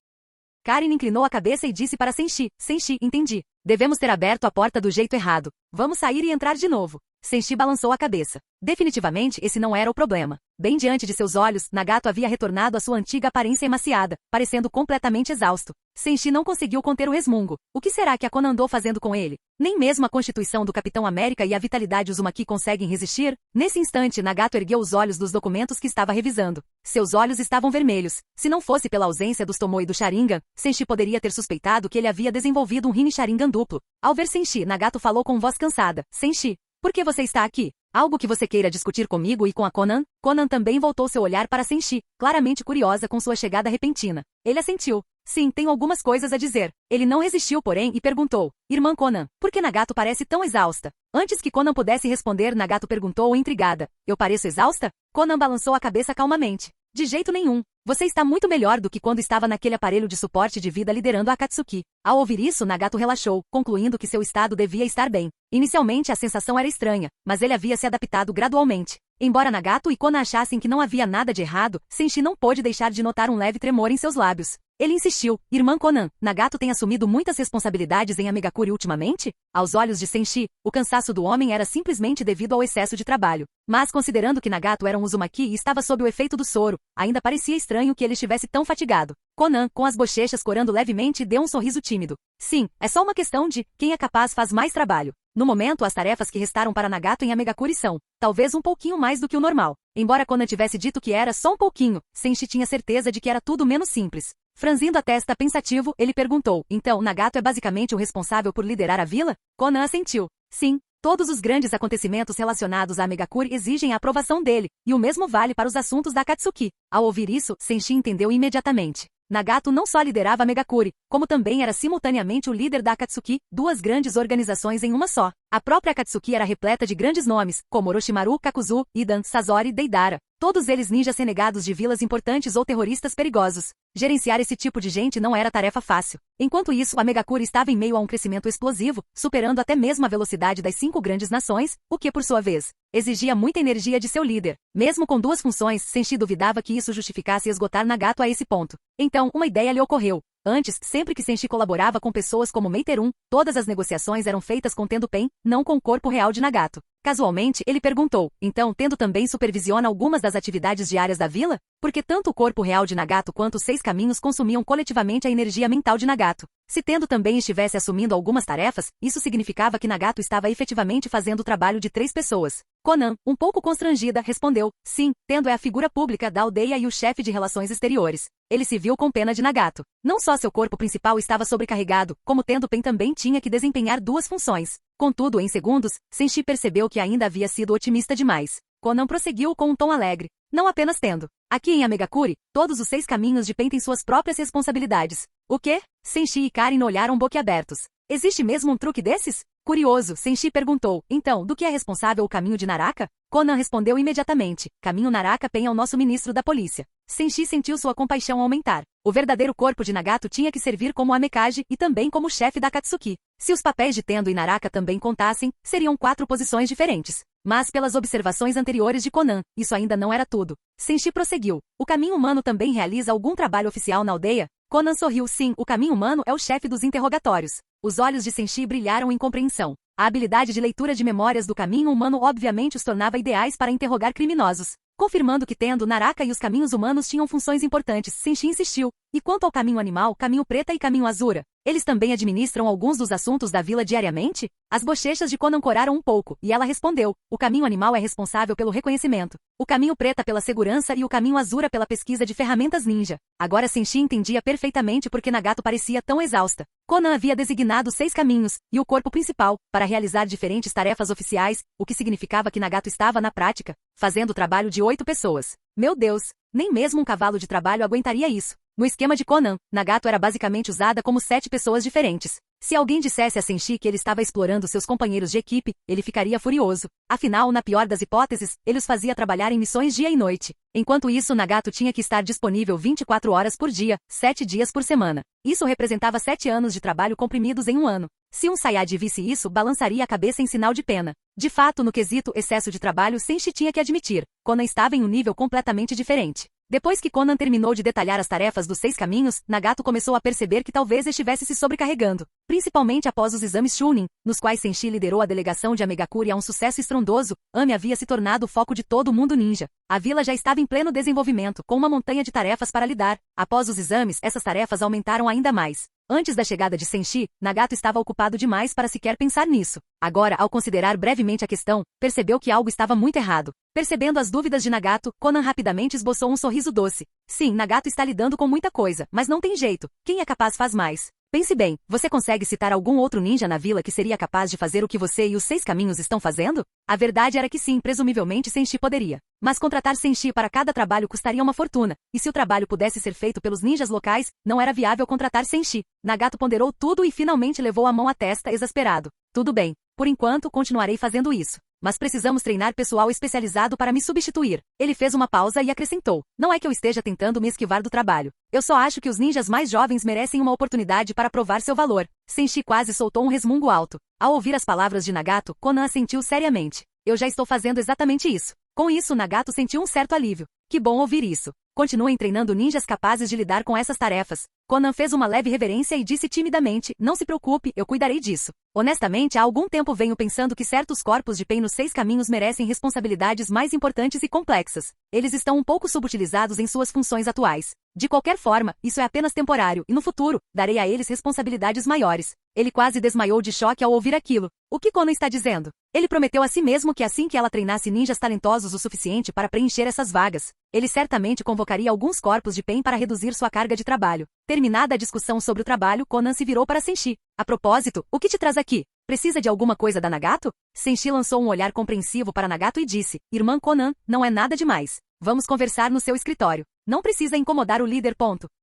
Karin inclinou a cabeça e disse para Senshi, Senshi, entendi. Devemos ter aberto a porta do jeito errado. Vamos sair e entrar de novo. Senshi balançou a cabeça. Definitivamente, esse não era o problema. Bem diante de seus olhos, Nagato havia retornado à sua antiga aparência emaciada, parecendo completamente exausto. Senshi não conseguiu conter o resmungo. O que será que a Konan andou fazendo com ele? Nem mesmo a constituição do Capitão América e a vitalidade Uzumaki conseguem resistir? Nesse instante, Nagato ergueu os olhos dos documentos que estava revisando. Seus olhos estavam vermelhos. Se não fosse pela ausência dos Tomoe do Sharingan, Senshi poderia ter suspeitado que ele havia desenvolvido um Rin Sharingan duplo. Ao ver Senshi, Nagato falou com voz cansada. Senshi, por que você está aqui? Algo que você queira discutir comigo e com a Konan? Konan também voltou seu olhar para Senshi, claramente curiosa com sua chegada repentina. Ele assentiu. Sim, tenho algumas coisas a dizer. Ele não resistiu, porém, e perguntou. Irmã Konan, por que Nagato parece tão exausta? Antes que Konan pudesse responder, Nagato perguntou intrigada. Eu pareço exausta? Konan balançou a cabeça calmamente. De jeito nenhum. Você está muito melhor do que quando estava naquele aparelho de suporte de vida liderando a Akatsuki. Ao ouvir isso, Nagato relaxou, concluindo que seu estado devia estar bem. Inicialmente a sensação era estranha, mas ele havia se adaptado gradualmente. Embora Nagato e Konan achassem que não havia nada de errado, Senshi não pôde deixar de notar um leve tremor em seus lábios. Ele insistiu, Irmã Konan, Nagato tem assumido muitas responsabilidades em Amegakure ultimamente? Aos olhos de Senshi, o cansaço do homem era simplesmente devido ao excesso de trabalho. Mas considerando que Nagato era um Uzumaki e estava sob o efeito do soro, ainda parecia estranho que ele estivesse tão fatigado. Konan, com as bochechas corando levemente, deu um sorriso tímido. Sim, é só uma questão de quem é capaz faz mais trabalho. No momento, as tarefas que restaram para Nagato em Amegakure são, talvez um pouquinho mais do que o normal. Embora Konan tivesse dito que era só um pouquinho, Senshi tinha certeza de que era tudo menos simples. Franzindo a testa pensativo, ele perguntou, então Nagato é basicamente o responsável por liderar a vila? Konan assentiu. Sim, todos os grandes acontecimentos relacionados a Amegakure exigem a aprovação dele, e o mesmo vale para os assuntos da Akatsuki. Ao ouvir isso, Senshi entendeu imediatamente. Nagato não só liderava a Amegakure, como também era simultaneamente o líder da Akatsuki, 2 grandes organizações em uma só. A própria Akatsuki era repleta de grandes nomes, como Orochimaru, Kakuzu, Idan, Sasori e Deidara. Todos eles ninjas renegados de vilas importantes ou terroristas perigosos. Gerenciar esse tipo de gente não era tarefa fácil. Enquanto isso, a Amegakure estava em meio a um crescimento explosivo, superando até mesmo a velocidade das 5 grandes nações, o que, por sua vez, exigia muita energia de seu líder. Mesmo com 2 funções, Senshi duvidava que isso justificasse esgotar Nagato a esse ponto. Então, uma ideia lhe ocorreu. Antes, sempre que Senshi colaborava com pessoas como Meiterum, todas as negociações eram feitas com Tendu-pen, não com o corpo real de Nagato. Casualmente, ele perguntou, então Tendo também supervisiona algumas das atividades diárias da vila? Porque tanto o corpo real de Nagato quanto os 6 caminhos consumiam coletivamente a energia mental de Nagato. Se Tendo também estivesse assumindo algumas tarefas, isso significava que Nagato estava efetivamente fazendo o trabalho de 3 pessoas. Konan, um pouco constrangida, respondeu, sim, Tendo é a figura pública da aldeia e o chefe de relações exteriores. Ele se viu com pena de Nagato. Não só seu corpo principal estava sobrecarregado, como Tendu-pen também tinha que desempenhar 2 funções. Contudo, em segundos, Senshi percebeu que ainda havia sido otimista demais. Konan prosseguiu com um tom alegre. Não apenas Tendo. Aqui em Amegakure, todos os 6 caminhos de Pen têm suas próprias responsabilidades. O quê? Senshi e Karin olharam boquiabertos. Existe mesmo um truque desses? Curioso, Senshi perguntou. Então, do que é responsável o caminho de Naraka? Conan respondeu imediatamente. Caminho Naraka Pen é o nosso ministro da polícia. Senshi sentiu sua compaixão aumentar. O verdadeiro corpo de Nagato tinha que servir como Amekage e também como chefe da Akatsuki. Se os papéis de Tendo e Naraka também contassem, seriam 4 posições diferentes. Mas pelas observações anteriores de Conan, isso ainda não era tudo. Senshi prosseguiu. O caminho humano também realiza algum trabalho oficial na aldeia? Conan sorriu. Sim, o caminho humano é o chefe dos interrogatórios. Os olhos de Senshi brilharam em compreensão. A habilidade de leitura de memórias do caminho humano obviamente os tornava ideais para interrogar criminosos. Confirmando que Tendo, Naraka e os caminhos humanos tinham funções importantes, Senshi insistiu. E quanto ao caminho animal, caminho preta e caminho azura? Eles também administram alguns dos assuntos da vila diariamente? As bochechas de Conan coraram um pouco, e ela respondeu. O caminho animal é responsável pelo reconhecimento. O caminho preta pela segurança e o caminho azura pela pesquisa de ferramentas ninja. Agora Senshi entendia perfeitamente por que Nagato parecia tão exausta. Conan havia designado 6 caminhos, e o corpo principal, para realizar diferentes tarefas oficiais, o que significava que Nagato estava, na prática, fazendo o trabalho de 8 pessoas. Meu Deus! Nem mesmo um cavalo de trabalho aguentaria isso. No esquema de Conan, Nagato era basicamente usada como 7 pessoas diferentes. Se alguém dissesse a Senshi que ele estava explorando seus companheiros de equipe, ele ficaria furioso. Afinal, na pior das hipóteses, ele os fazia trabalhar em missões dia e noite. Enquanto isso, Nagato tinha que estar disponível 24 horas por dia, 7 dias por semana. Isso representava 7 anos de trabalho comprimidos em um ano. Se um Sayad visse isso, balançaria a cabeça em sinal de pena. De fato, no quesito excesso de trabalho, Senshi tinha que admitir. Conan estava em um nível completamente diferente. Depois que Conan terminou de detalhar as tarefas dos 6 caminhos, Nagato começou a perceber que talvez estivesse se sobrecarregando. Principalmente após os exames Chunin, nos quais Senshi liderou a delegação de Amegakure a um sucesso estrondoso, Ami havia se tornado o foco de todo o mundo ninja. A vila já estava em pleno desenvolvimento, com uma montanha de tarefas para lidar. Após os exames, essas tarefas aumentaram ainda mais. Antes da chegada de Senshi, Nagato estava ocupado demais para sequer pensar nisso. Agora, ao considerar brevemente a questão, percebeu que algo estava muito errado. Percebendo as dúvidas de Nagato, Conan rapidamente esboçou um sorriso doce. Sim, Nagato está lidando com muita coisa, mas não tem jeito. Quem é capaz faz mais. Pense bem, você consegue citar algum outro ninja na vila que seria capaz de fazer o que você e os 6 caminhos estão fazendo? A verdade era que sim, presumivelmente Senshi poderia. Mas contratar Senshi para cada trabalho custaria uma fortuna, e se o trabalho pudesse ser feito pelos ninjas locais, não era viável contratar Senshi. Nagato ponderou tudo e finalmente levou a mão à testa, exasperado. Tudo bem, por enquanto continuarei fazendo isso. Mas precisamos treinar pessoal especializado para me substituir. Ele fez uma pausa e acrescentou. Não é que eu esteja tentando me esquivar do trabalho. Eu só acho que os ninjas mais jovens merecem uma oportunidade para provar seu valor. Senshi quase soltou um resmungo alto. Ao ouvir as palavras de Nagato, Conan assentiu seriamente. Eu já estou fazendo exatamente isso. Com isso, Nagato sentiu um certo alívio. Que bom ouvir isso. Continuem treinando ninjas capazes de lidar com essas tarefas. Conan fez uma leve reverência e disse timidamente, não se preocupe, eu cuidarei disso. Honestamente, há algum tempo venho pensando que certos corpos de Pen nos 6 caminhos merecem responsabilidades mais importantes e complexas. Eles estão um pouco subutilizados em suas funções atuais. De qualquer forma, isso é apenas temporário, e no futuro, darei a eles responsabilidades maiores. Ele quase desmaiou de choque ao ouvir aquilo. O que Conan está dizendo? Ele prometeu a si mesmo que assim que ela treinasse ninjas talentosos o suficiente para preencher essas vagas, ele certamente convocaria alguns corpos de Pen para reduzir sua carga de trabalho. Terminada a discussão sobre o trabalho, Conan se virou para Senshi. A propósito, o que te traz aqui? Precisa de alguma coisa da Nagato? Senshi lançou um olhar compreensivo para Nagato e disse, Irmã Conan, não é nada demais. Vamos conversar no seu escritório. Não precisa incomodar o líder.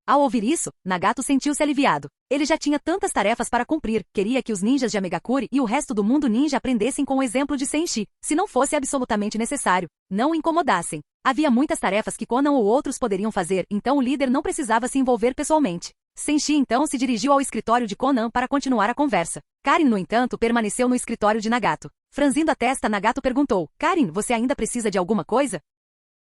Ao ouvir isso, Nagato sentiu-se aliviado. Ele já tinha tantas tarefas para cumprir, queria que os ninjas de Amegakure e o resto do mundo ninja aprendessem com o exemplo de Senshi, se não fosse absolutamente necessário. Não o incomodassem. Havia muitas tarefas que Conan ou outros poderiam fazer, então o líder não precisava se envolver pessoalmente. Senshi então se dirigiu ao escritório de Conan para continuar a conversa. Karin, no entanto, permaneceu no escritório de Nagato. Franzindo a testa, Nagato perguntou, Karin, você ainda precisa de alguma coisa?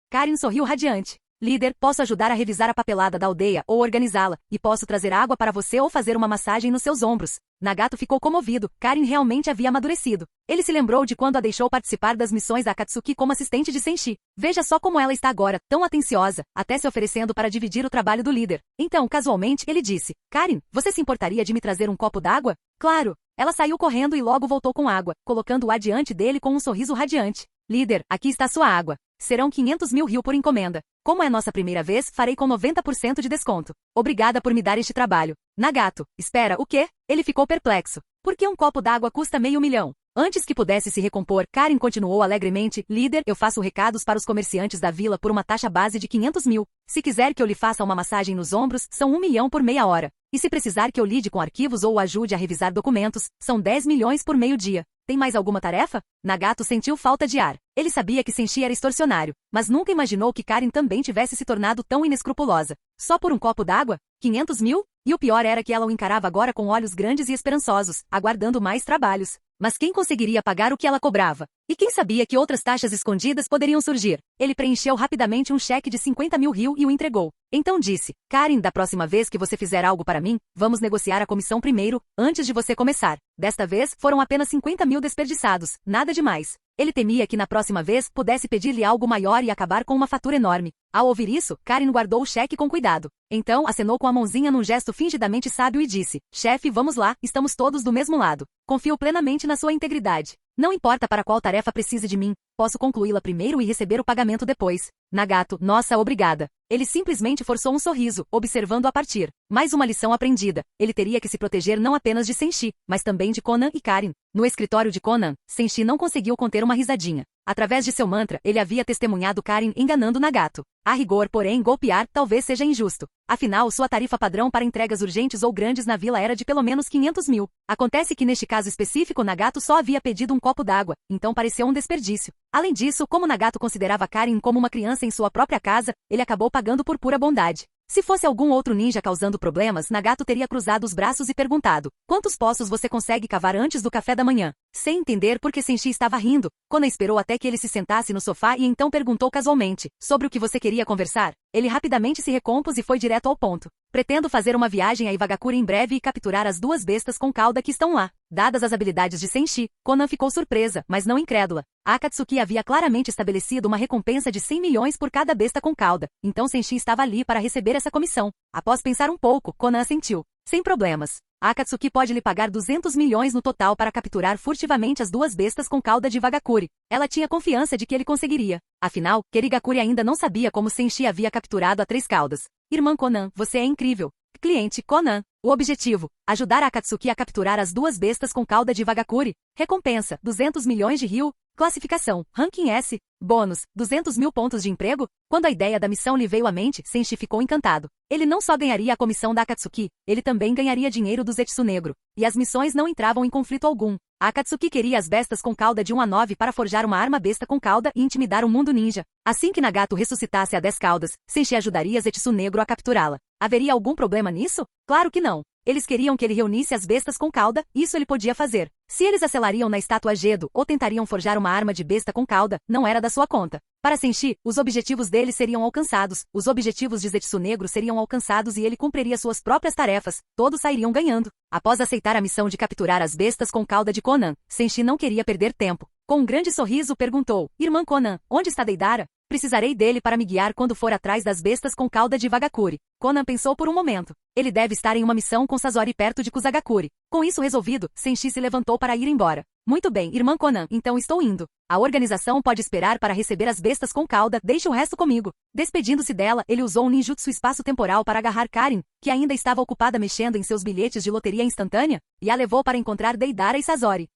Karin sorriu radiante. Líder, posso ajudar a revisar a papelada da aldeia ou organizá-la, e posso trazer água para você ou fazer uma massagem nos seus ombros. Nagato ficou comovido, Karin realmente havia amadurecido. Ele se lembrou de quando a deixou participar das missões da Akatsuki como assistente de Senshi. Veja só como ela está agora, tão atenciosa, até se oferecendo para dividir o trabalho do líder. Então, casualmente, ele disse, Karin, você se importaria de me trazer um copo d'água? Claro. Ela saiu correndo e logo voltou com água, colocando-o adiante dele com um sorriso radiante. Líder, aqui está sua água. Serão 500.000 ryu por encomenda. Como é nossa primeira vez, farei com 90% de desconto. Obrigada por me dar este trabalho. Nagato, espera, o quê? Ele ficou perplexo. Por que um copo d'água custa $500.000? Antes que pudesse se recompor, Karen continuou alegremente: líder, eu faço recados para os comerciantes da vila por uma taxa base de 500 mil. Se quiser que eu lhe faça uma massagem nos ombros, são 1 milhão por meia hora. E se precisar que eu lide com arquivos ou o ajude a revisar documentos, são 10 milhões por meio-dia. Tem mais alguma tarefa? Nagato sentiu falta de ar. Ele sabia que Senshi era extorsionário, mas nunca imaginou que Karen também tivesse se tornado tão inescrupulosa. Só por um copo d'água? 500 mil? E o pior era que ela o encarava agora com olhos grandes e esperançosos, aguardando mais trabalhos. Mas quem conseguiria pagar o que ela cobrava? E quem sabia que outras taxas escondidas poderiam surgir? Ele preencheu rapidamente um cheque de 50 mil rio e o entregou. Então disse: Karen, da próxima vez que você fizer algo para mim, vamos negociar a comissão primeiro, antes de você começar. Desta vez, foram apenas 50 mil desperdiçados, nada demais. Ele temia que na próxima vez pudesse pedir-lhe algo maior e acabar com uma fatura enorme. Ao ouvir isso, Karen guardou o cheque com cuidado. Então, acenou com a mãozinha num gesto fingidamente sábio e disse: chefe, vamos lá, estamos todos do mesmo lado. Confio plenamente na sua integridade. Não importa para qual tarefa precise de mim, posso concluí-la primeiro e receber o pagamento depois. Nagato, nossa, obrigada. Ele simplesmente forçou um sorriso, observando-a partir. Mais uma lição aprendida. Ele teria que se proteger não apenas de Senshi, mas também de Conan e Karen. No escritório de Conan, Senshi não conseguiu conter uma risadinha. Através de seu mantra, ele havia testemunhado Karen enganando Nagato. A rigor, porém, golpear talvez seja injusto. Afinal, sua tarifa padrão para entregas urgentes ou grandes na vila era de pelo menos 500 mil. Acontece que neste caso específico Nagato só havia pedido um copo d'água, então pareceu um desperdício. Além disso, como Nagato considerava Karen como uma criança em sua própria casa, ele acabou pagando por pura bondade. Se fosse algum outro ninja causando problemas, Nagato teria cruzado os braços e perguntado: quantos poços você consegue cavar antes do café da manhã? Sem entender por que Senshi estava rindo, Conan esperou até que ele se sentasse no sofá e então perguntou casualmente: sobre o que você queria conversar? Ele rapidamente se recompôs e foi direto ao ponto. Pretendo fazer uma viagem a Iwagakure em breve e capturar as 2 bestas com cauda que estão lá. Dadas as habilidades de Senshi, Conan ficou surpresa, mas não incrédula. Akatsuki havia claramente estabelecido uma recompensa de 100 milhões por cada besta com cauda, então Senshi estava ali para receber essa comissão. Após pensar um pouco, Conan assentiu. Sem problemas. Akatsuki pode lhe pagar 200 milhões no total para capturar furtivamente as 2 bestas com cauda de Iwagakure. Ela tinha confiança de que ele conseguiria. Afinal, Kirigakure ainda não sabia como Senshi havia capturado a 3 caudas. Irmã Conan, você é incrível. Cliente Conan. O objetivo: ajudar Akatsuki a capturar as 2 bestas com cauda de Iwagakure. Recompensa: 200 milhões de rio. Classificação: Ranking S. Bônus: 200 mil pontos de emprego. Quando a ideia da missão lhe veio à mente, Senshi ficou encantado. Ele não só ganharia a comissão da Akatsuki, ele também ganharia dinheiro do Zetsu Negro. E as missões não entravam em conflito algum. A Akatsuki queria as bestas com cauda de 1 a 9 para forjar uma arma besta com cauda e intimidar o mundo ninja. Assim que Nagato ressuscitasse a 10 caudas, Senshi ajudaria Zetsu Negro a capturá-la. Haveria algum problema nisso? Claro que não. Eles queriam que ele reunisse as bestas com cauda, isso ele podia fazer. Se eles acelariam na estátua Gedo ou tentariam forjar uma arma de besta com cauda, não era da sua conta. Para Senshi, os objetivos dele seriam alcançados, os objetivos de Zetsu Negro seriam alcançados e ele cumpriria suas próprias tarefas, todos sairiam ganhando. Após aceitar a missão de capturar as bestas com cauda de Conan, Senshi não queria perder tempo. Com um grande sorriso perguntou: Irmã Conan, onde está Deidara? Precisarei dele para me guiar quando for atrás das bestas com cauda de Iwagakure. Conan pensou por um momento. Ele deve estar em uma missão com Sasori perto de Kusagakure. Com isso resolvido, Senshi se levantou para ir embora. Muito bem, irmã Conan, então estou indo. A organização pode esperar para receber as bestas com cauda, deixe o resto comigo. Despedindo-se dela, ele usou um ninjutsu espaço-temporal para agarrar Karen, que ainda estava ocupada mexendo em seus bilhetes de loteria instantânea, e a levou para encontrar Deidara e Sasori.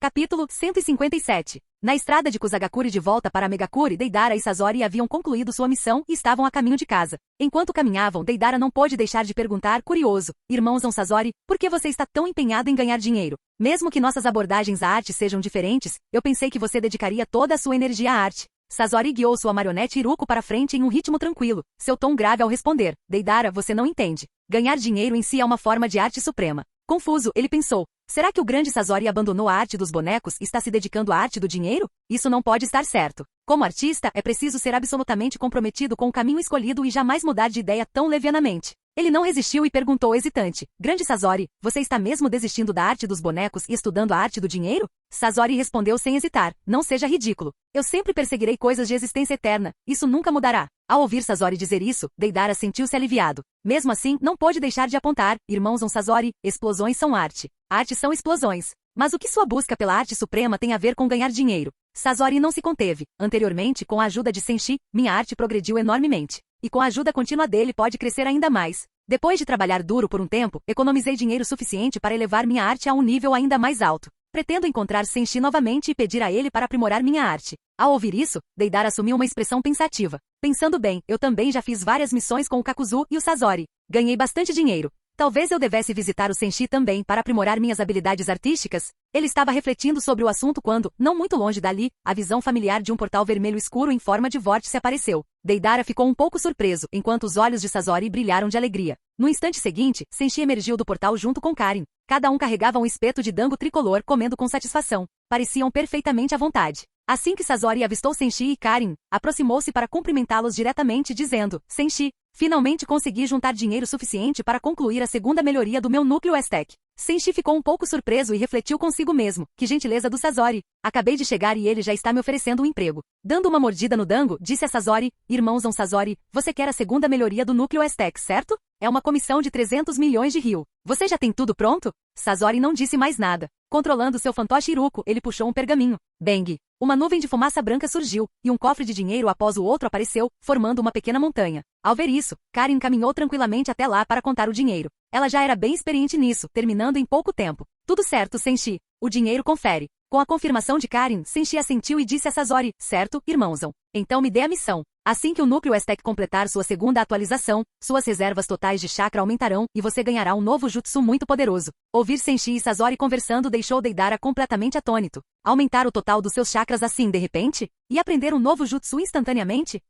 Capítulo 157. Na estrada de Kusagakure de volta para Megakure, Deidara e Sasori haviam concluído sua missão e estavam a caminho de casa. Enquanto caminhavam, Deidara não pôde deixar de perguntar, curioso: Irmãozão Sasori, por que você está tão empenhado em ganhar dinheiro? Mesmo que nossas abordagens à arte sejam diferentes, eu pensei que você dedicaria toda a sua energia à arte. Sasori guiou sua marionete Iruko para frente em um ritmo tranquilo, seu tom grave ao responder: Deidara, você não entende. Ganhar dinheiro em si é uma forma de arte suprema. Confuso, ele pensou: será que o grande Sasori abandonou a arte dos bonecos e está se dedicando à arte do dinheiro? Isso não pode estar certo. Como artista, é preciso ser absolutamente comprometido com o caminho escolhido e jamais mudar de ideia tão levianamente. Ele não resistiu e perguntou hesitante: Grande Sasori, você está mesmo desistindo da arte dos bonecos e estudando a arte do dinheiro? Sasori respondeu sem hesitar: Não seja ridículo. Eu sempre perseguirei coisas de existência eterna. Isso nunca mudará. Ao ouvir Sasori dizer isso, Deidara sentiu-se aliviado. Mesmo assim, não pôde deixar de apontar: Irmãozão Sasori, explosões são arte. Arte são explosões. Mas o que sua busca pela arte suprema tem a ver com ganhar dinheiro? Sasori não se conteve. Anteriormente, com a ajuda de Senshi, minha arte progrediu enormemente. E com a ajuda contínua dele pode crescer ainda mais. Depois de trabalhar duro por um tempo, economizei dinheiro suficiente para elevar minha arte a um nível ainda mais alto. Pretendo encontrar Senshi novamente e pedir a ele para aprimorar minha arte. Ao ouvir isso, Deidara assumiu uma expressão pensativa. Pensando bem, eu também já fiz várias missões com o Kakuzu e o Sasori. Ganhei bastante dinheiro. Talvez eu devesse visitar o Senshi também para aprimorar minhas habilidades artísticas. Ele estava refletindo sobre o assunto quando, não muito longe dali, a visão familiar de um portal vermelho escuro em forma de vórtice apareceu. Deidara ficou um pouco surpreso, enquanto os olhos de Sasori brilharam de alegria. No instante seguinte, Senshi emergiu do portal junto com Karin. Cada um carregava um espeto de dango tricolor comendo com satisfação. Pareciam perfeitamente à vontade. Assim que Sasori avistou Senshi e Karin, aproximou-se para cumprimentá-los diretamente dizendo, Senshi, finalmente consegui juntar dinheiro suficiente para concluir a segunda melhoria do meu núcleo Aztec. Senshi ficou um pouco surpreso e refletiu consigo mesmo. Que gentileza do Sasori. Acabei de chegar e ele já está me oferecendo um emprego. Dando uma mordida no dango, disse a Sasori, irmãozão Sasori, você quer a segunda melhoria do núcleo Aztec, certo? É uma comissão de 300 milhões de ryu. Você já tem tudo pronto? Sasori não disse mais nada. Controlando seu fantoche Iruko, ele puxou um pergaminho. Bang! Uma nuvem de fumaça branca surgiu, e um cofre de dinheiro após o outro apareceu, formando uma pequena montanha. Ao ver isso, Karin caminhou tranquilamente até lá para contar o dinheiro. Ela já era bem experiente nisso, terminando em pouco tempo. Tudo certo, Senshi. O dinheiro confere. Com a confirmação de Karin, Senshi assentiu e disse a Sasori, certo, irmãozão. Então me dê a missão. Assim que o núcleo Aztec completar sua segunda atualização, suas reservas totais de chakra aumentarão e você ganhará um novo jutsu muito poderoso. Ouvir Senshi e Sasori conversando deixou Deidara completamente atônito. Aumentar o total dos seus chakras assim de repente? E aprender um novo jutsu instantaneamente?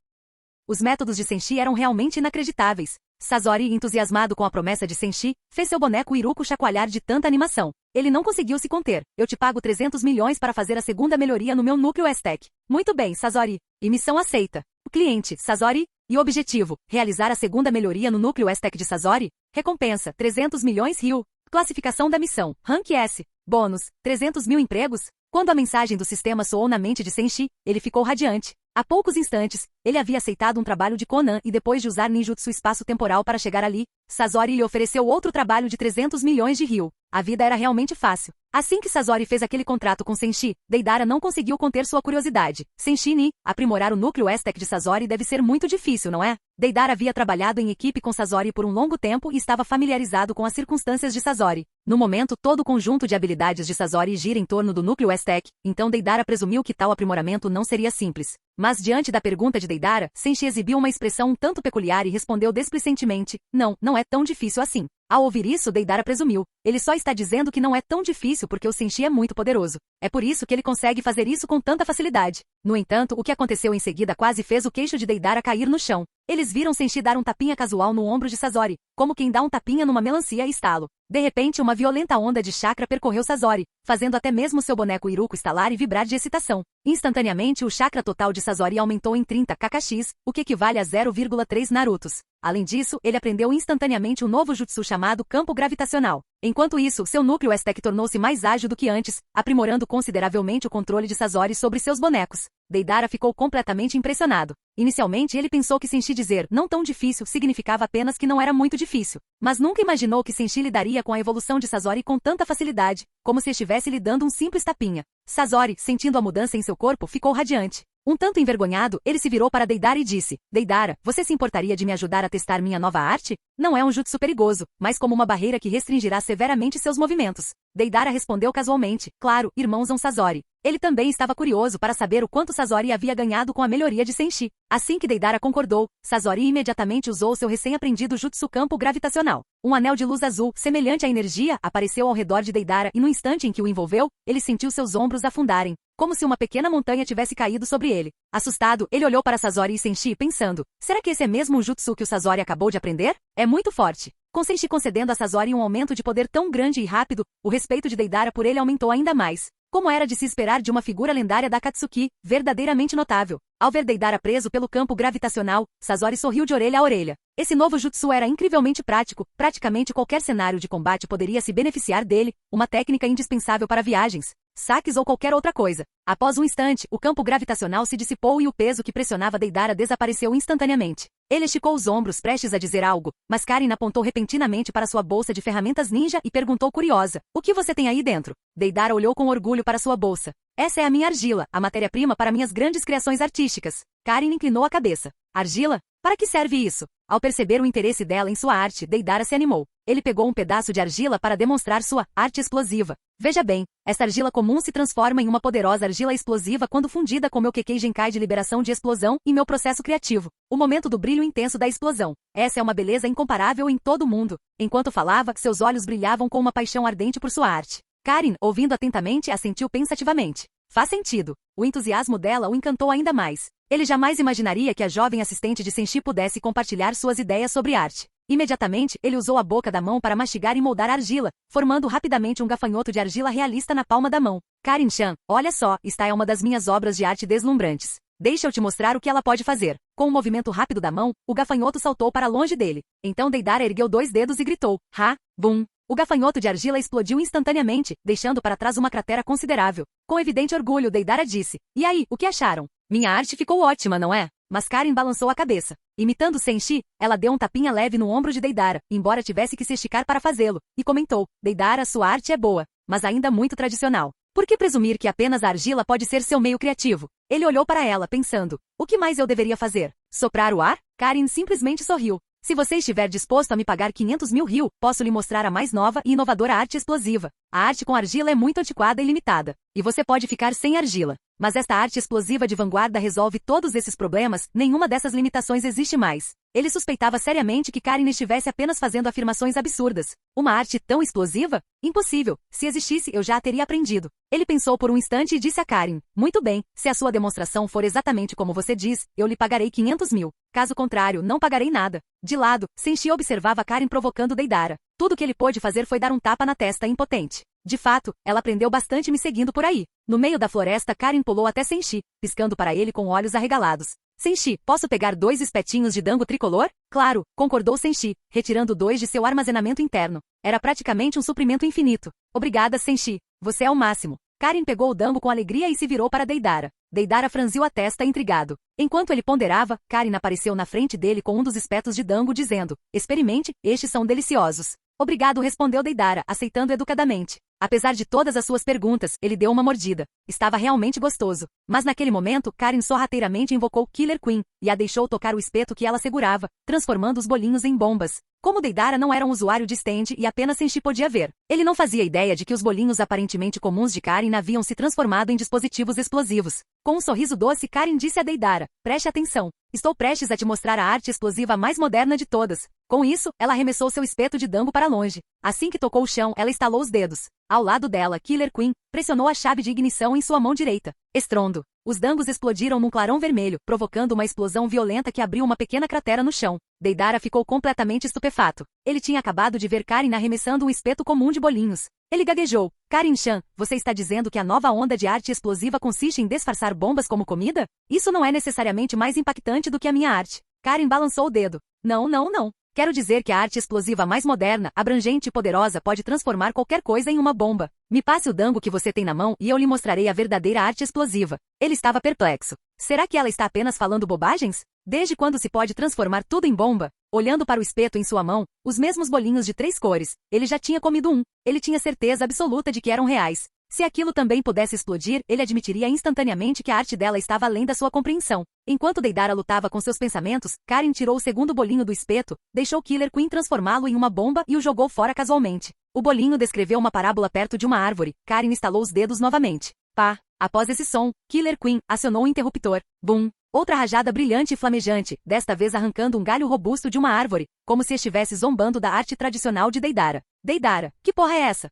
Os métodos de Senshi eram realmente inacreditáveis. Sasori, entusiasmado com a promessa de Senshi, fez seu boneco Iruko chacoalhar de tanta animação. Ele não conseguiu se conter. Eu te pago 300 milhões para fazer a segunda melhoria no meu núcleo Aztec. Muito bem, Sasori. E missão aceita. O cliente, Sasori. E o objetivo, realizar a segunda melhoria no núcleo Aztec de Sasori. Recompensa, 300 milhões ryu. Classificação da missão, Rank S. Bônus, 300 mil empregos. Quando a mensagem do sistema soou na mente de Senshi, ele ficou radiante. Há poucos instantes, ele havia aceitado um trabalho de Conan e depois de usar ninjutsu espaço-temporal para chegar ali, Sasori lhe ofereceu outro trabalho de 300 milhões de ryu. A vida era realmente fácil. Assim que Sasori fez aquele contrato com Senshi, Deidara não conseguiu conter sua curiosidade. Senshi, aprimorar o núcleo Aztec de Sasori deve ser muito difícil, não é? Deidara havia trabalhado em equipe com Sasori por um longo tempo e estava familiarizado com as circunstâncias de Sasori. No momento, todo o conjunto de habilidades de Sasori gira em torno do núcleo Aztec, então Deidara presumiu que tal aprimoramento não seria simples. Mas diante da pergunta de Deidara, Senshi exibiu uma expressão um tanto peculiar e respondeu desplicentemente, não é tão difícil assim. Ao ouvir isso, Deidara presumiu. Ele só está dizendo que não é tão difícil porque o Senshi é muito poderoso. É por isso que ele consegue fazer isso com tanta facilidade. No entanto, o que aconteceu em seguida quase fez o queixo de Deidara cair no chão. Eles viram Senshi dar um tapinha casual no ombro de Sasori, como quem dá um tapinha numa melancia e estalo. De repente, uma violenta onda de chakra percorreu Sasori, fazendo até mesmo seu boneco Iruko estalar e vibrar de excitação. Instantaneamente, o chakra total de Sasori aumentou em 30 kx, o que equivale a 0,3 Narutos. Além disso, ele aprendeu instantaneamente um novo jutsu chamado campo gravitacional. Enquanto isso, seu núcleo Aztec tornou-se mais ágil do que antes, aprimorando consideravelmente o controle de Sasori sobre seus bonecos. Deidara ficou completamente impressionado. Inicialmente, ele pensou que Senshi dizer não tão difícil significava apenas que não era muito difícil. Mas nunca imaginou que Senshi lidaria com a evolução de Sasori com tanta facilidade, como se estivesse lhe dando um simples tapinha. Sasori, sentindo a mudança em seu corpo, ficou radiante. Um tanto envergonhado, ele se virou para Deidara e disse, Deidara, você se importaria de me ajudar a testar minha nova arte? Não é um jutsu perigoso, mas como uma barreira que restringirá severamente seus movimentos. Deidara respondeu casualmente, claro, irmãozão Sasori. Ele também estava curioso para saber o quanto Sasori havia ganhado com a melhoria de Senshi. Assim que Deidara concordou, Sasori imediatamente usou seu recém-aprendido jutsu campo gravitacional. Um anel de luz azul, semelhante à energia, apareceu ao redor de Deidara e no instante em que o envolveu, ele sentiu seus ombros afundarem, como se uma pequena montanha tivesse caído sobre ele. Assustado, ele olhou para Sasori e Senshi pensando, será que esse é mesmo o jutsu que o Sasori acabou de aprender? É muito forte. Com Senshi concedendo a Sasori um aumento de poder tão grande e rápido, o respeito de Deidara por ele aumentou ainda mais. Como era de se esperar de uma figura lendária da Akatsuki, verdadeiramente notável. Ao ver Deidara preso pelo campo gravitacional, Sasori sorriu de orelha a orelha. Esse novo jutsu era incrivelmente prático, praticamente qualquer cenário de combate poderia se beneficiar dele, uma técnica indispensável para viagens, saques ou qualquer outra coisa. Após um instante, o campo gravitacional se dissipou e o peso que pressionava Deidara desapareceu instantaneamente. Ele esticou os ombros prestes a dizer algo, mas Karin apontou repentinamente para sua bolsa de ferramentas ninja e perguntou curiosa, o que você tem aí dentro? Deidara olhou com orgulho para sua bolsa. Essa é a minha argila, a matéria-prima para minhas grandes criações artísticas. Karin inclinou a cabeça. Argila? Para que serve isso? Ao perceber o interesse dela em sua arte, Deidara se animou. Ele pegou um pedaço de argila para demonstrar sua arte explosiva. Veja bem, esta argila comum se transforma em uma poderosa argila explosiva quando fundida com meu Kekkei Genkai de liberação de explosão e meu processo criativo. O momento do brilho intenso da explosão. Essa é uma beleza incomparável em todo o mundo. Enquanto falava, seus olhos brilhavam com uma paixão ardente por sua arte. Karin, ouvindo atentamente, assentiu pensativamente. Faz sentido. O entusiasmo dela o encantou ainda mais. Ele jamais imaginaria que a jovem assistente de Senshi pudesse compartilhar suas ideias sobre arte. Imediatamente, ele usou a boca da mão para mastigar e moldar a argila, formando rapidamente um gafanhoto de argila realista na palma da mão. Karin-chan, olha só, esta é uma das minhas obras de arte deslumbrantes. Deixa eu te mostrar o que ela pode fazer. Com um movimento rápido da mão, o gafanhoto saltou para longe dele. Então Deidara ergueu 2 dedos e gritou, ha, bum. O gafanhoto de argila explodiu instantaneamente, deixando para trás uma cratera considerável. Com evidente orgulho, Deidara disse, e aí, o que acharam? Minha arte ficou ótima, não é? Mas Karin balançou a cabeça. Imitando Senshi, ela deu um tapinha leve no ombro de Deidara, embora tivesse que se esticar para fazê-lo, e comentou, Deidara, sua arte é boa, mas ainda muito tradicional. Por que presumir que apenas a argila pode ser seu meio criativo? Ele olhou para ela, pensando, o que mais eu deveria fazer? Soprar o ar? Karin simplesmente sorriu. Se você estiver disposto a me pagar 500 mil ryu, posso lhe mostrar a mais nova e inovadora arte explosiva. A arte com argila é muito antiquada e limitada, e você pode ficar sem argila. Mas esta arte explosiva de vanguarda resolve todos esses problemas, nenhuma dessas limitações existe mais. Ele suspeitava seriamente que Karin estivesse apenas fazendo afirmações absurdas. Uma arte tão explosiva? Impossível. Se existisse, eu já a teria aprendido. Ele pensou por um instante e disse a Karin, muito bem, se a sua demonstração for exatamente como você diz, eu lhe pagarei 500 mil. Caso contrário, não pagarei nada. De lado, Senshi observava Karin provocando Deidara. Tudo que ele pôde fazer foi dar um tapa na testa impotente. De fato, ela aprendeu bastante me seguindo por aí. No meio da floresta, Karin pulou até Senshi, piscando para ele com olhos arregalados. Senshi, posso pegar 2 espetinhos de dango tricolor? Claro, concordou Senshi, retirando 2 de seu armazenamento interno. Era praticamente um suprimento infinito. Obrigada, Senshi. Você é o máximo. Karin pegou o dango com alegria e se virou para Deidara. Deidara franziu a testa intrigado. Enquanto ele ponderava, Karin apareceu na frente dele com um dos espetos de dango dizendo, experimente, estes são deliciosos. Obrigado, respondeu Deidara, aceitando educadamente. Apesar de todas as suas perguntas, ele deu uma mordida. Estava realmente gostoso. Mas naquele momento, Karin sorrateiramente invocou Killer Queen, e a deixou tocar o espeto que ela segurava, transformando os bolinhos em bombas. Como Deidara não era um usuário de stand e apenas Senshi podia ver, ele não fazia ideia de que os bolinhos aparentemente comuns de Karin haviam se transformado em dispositivos explosivos. Com um sorriso doce, Karin disse a Deidara, preste atenção. Estou prestes a te mostrar a arte explosiva mais moderna de todas. Com isso, ela arremessou seu espeto de dango para longe. Assim que tocou o chão, ela estalou os dedos. Ao lado dela, Killer Queen pressionou a chave de ignição em sua mão direita. Estrondo. Os dangos explodiram num clarão vermelho, provocando uma explosão violenta que abriu uma pequena cratera no chão. Deidara ficou completamente estupefato. Ele tinha acabado de ver Karin arremessando um espeto comum de bolinhos. Ele gaguejou. Karin-chan, você está dizendo que a nova onda de arte explosiva consiste em disfarçar bombas como comida? Isso não é necessariamente mais impactante do que a minha arte. Karin balançou o dedo. Não, não, não. Quero dizer que a arte explosiva mais moderna, abrangente e poderosa pode transformar qualquer coisa em uma bomba. Me passe o dango que você tem na mão e eu lhe mostrarei a verdadeira arte explosiva. Ele estava perplexo. Será que ela está apenas falando bobagens? Desde quando se pode transformar tudo em bomba? Olhando para o espeto em sua mão, os mesmos bolinhos de 3 cores, ele já tinha comido um. Ele tinha certeza absoluta de que eram reais. Se aquilo também pudesse explodir, ele admitiria instantaneamente que a arte dela estava além da sua compreensão. Enquanto Deidara lutava com seus pensamentos, Karin tirou o segundo bolinho do espeto, deixou Killer Queen transformá-lo em uma bomba e o jogou fora casualmente. O bolinho descreveu uma parábola perto de uma árvore. Karin estalou os dedos novamente. Pá! Após esse som, Killer Queen acionou o interruptor. Bum! Outra rajada brilhante e flamejante, desta vez arrancando um galho robusto de uma árvore, como se estivesse zombando da arte tradicional de Deidara. Deidara, que porra é essa?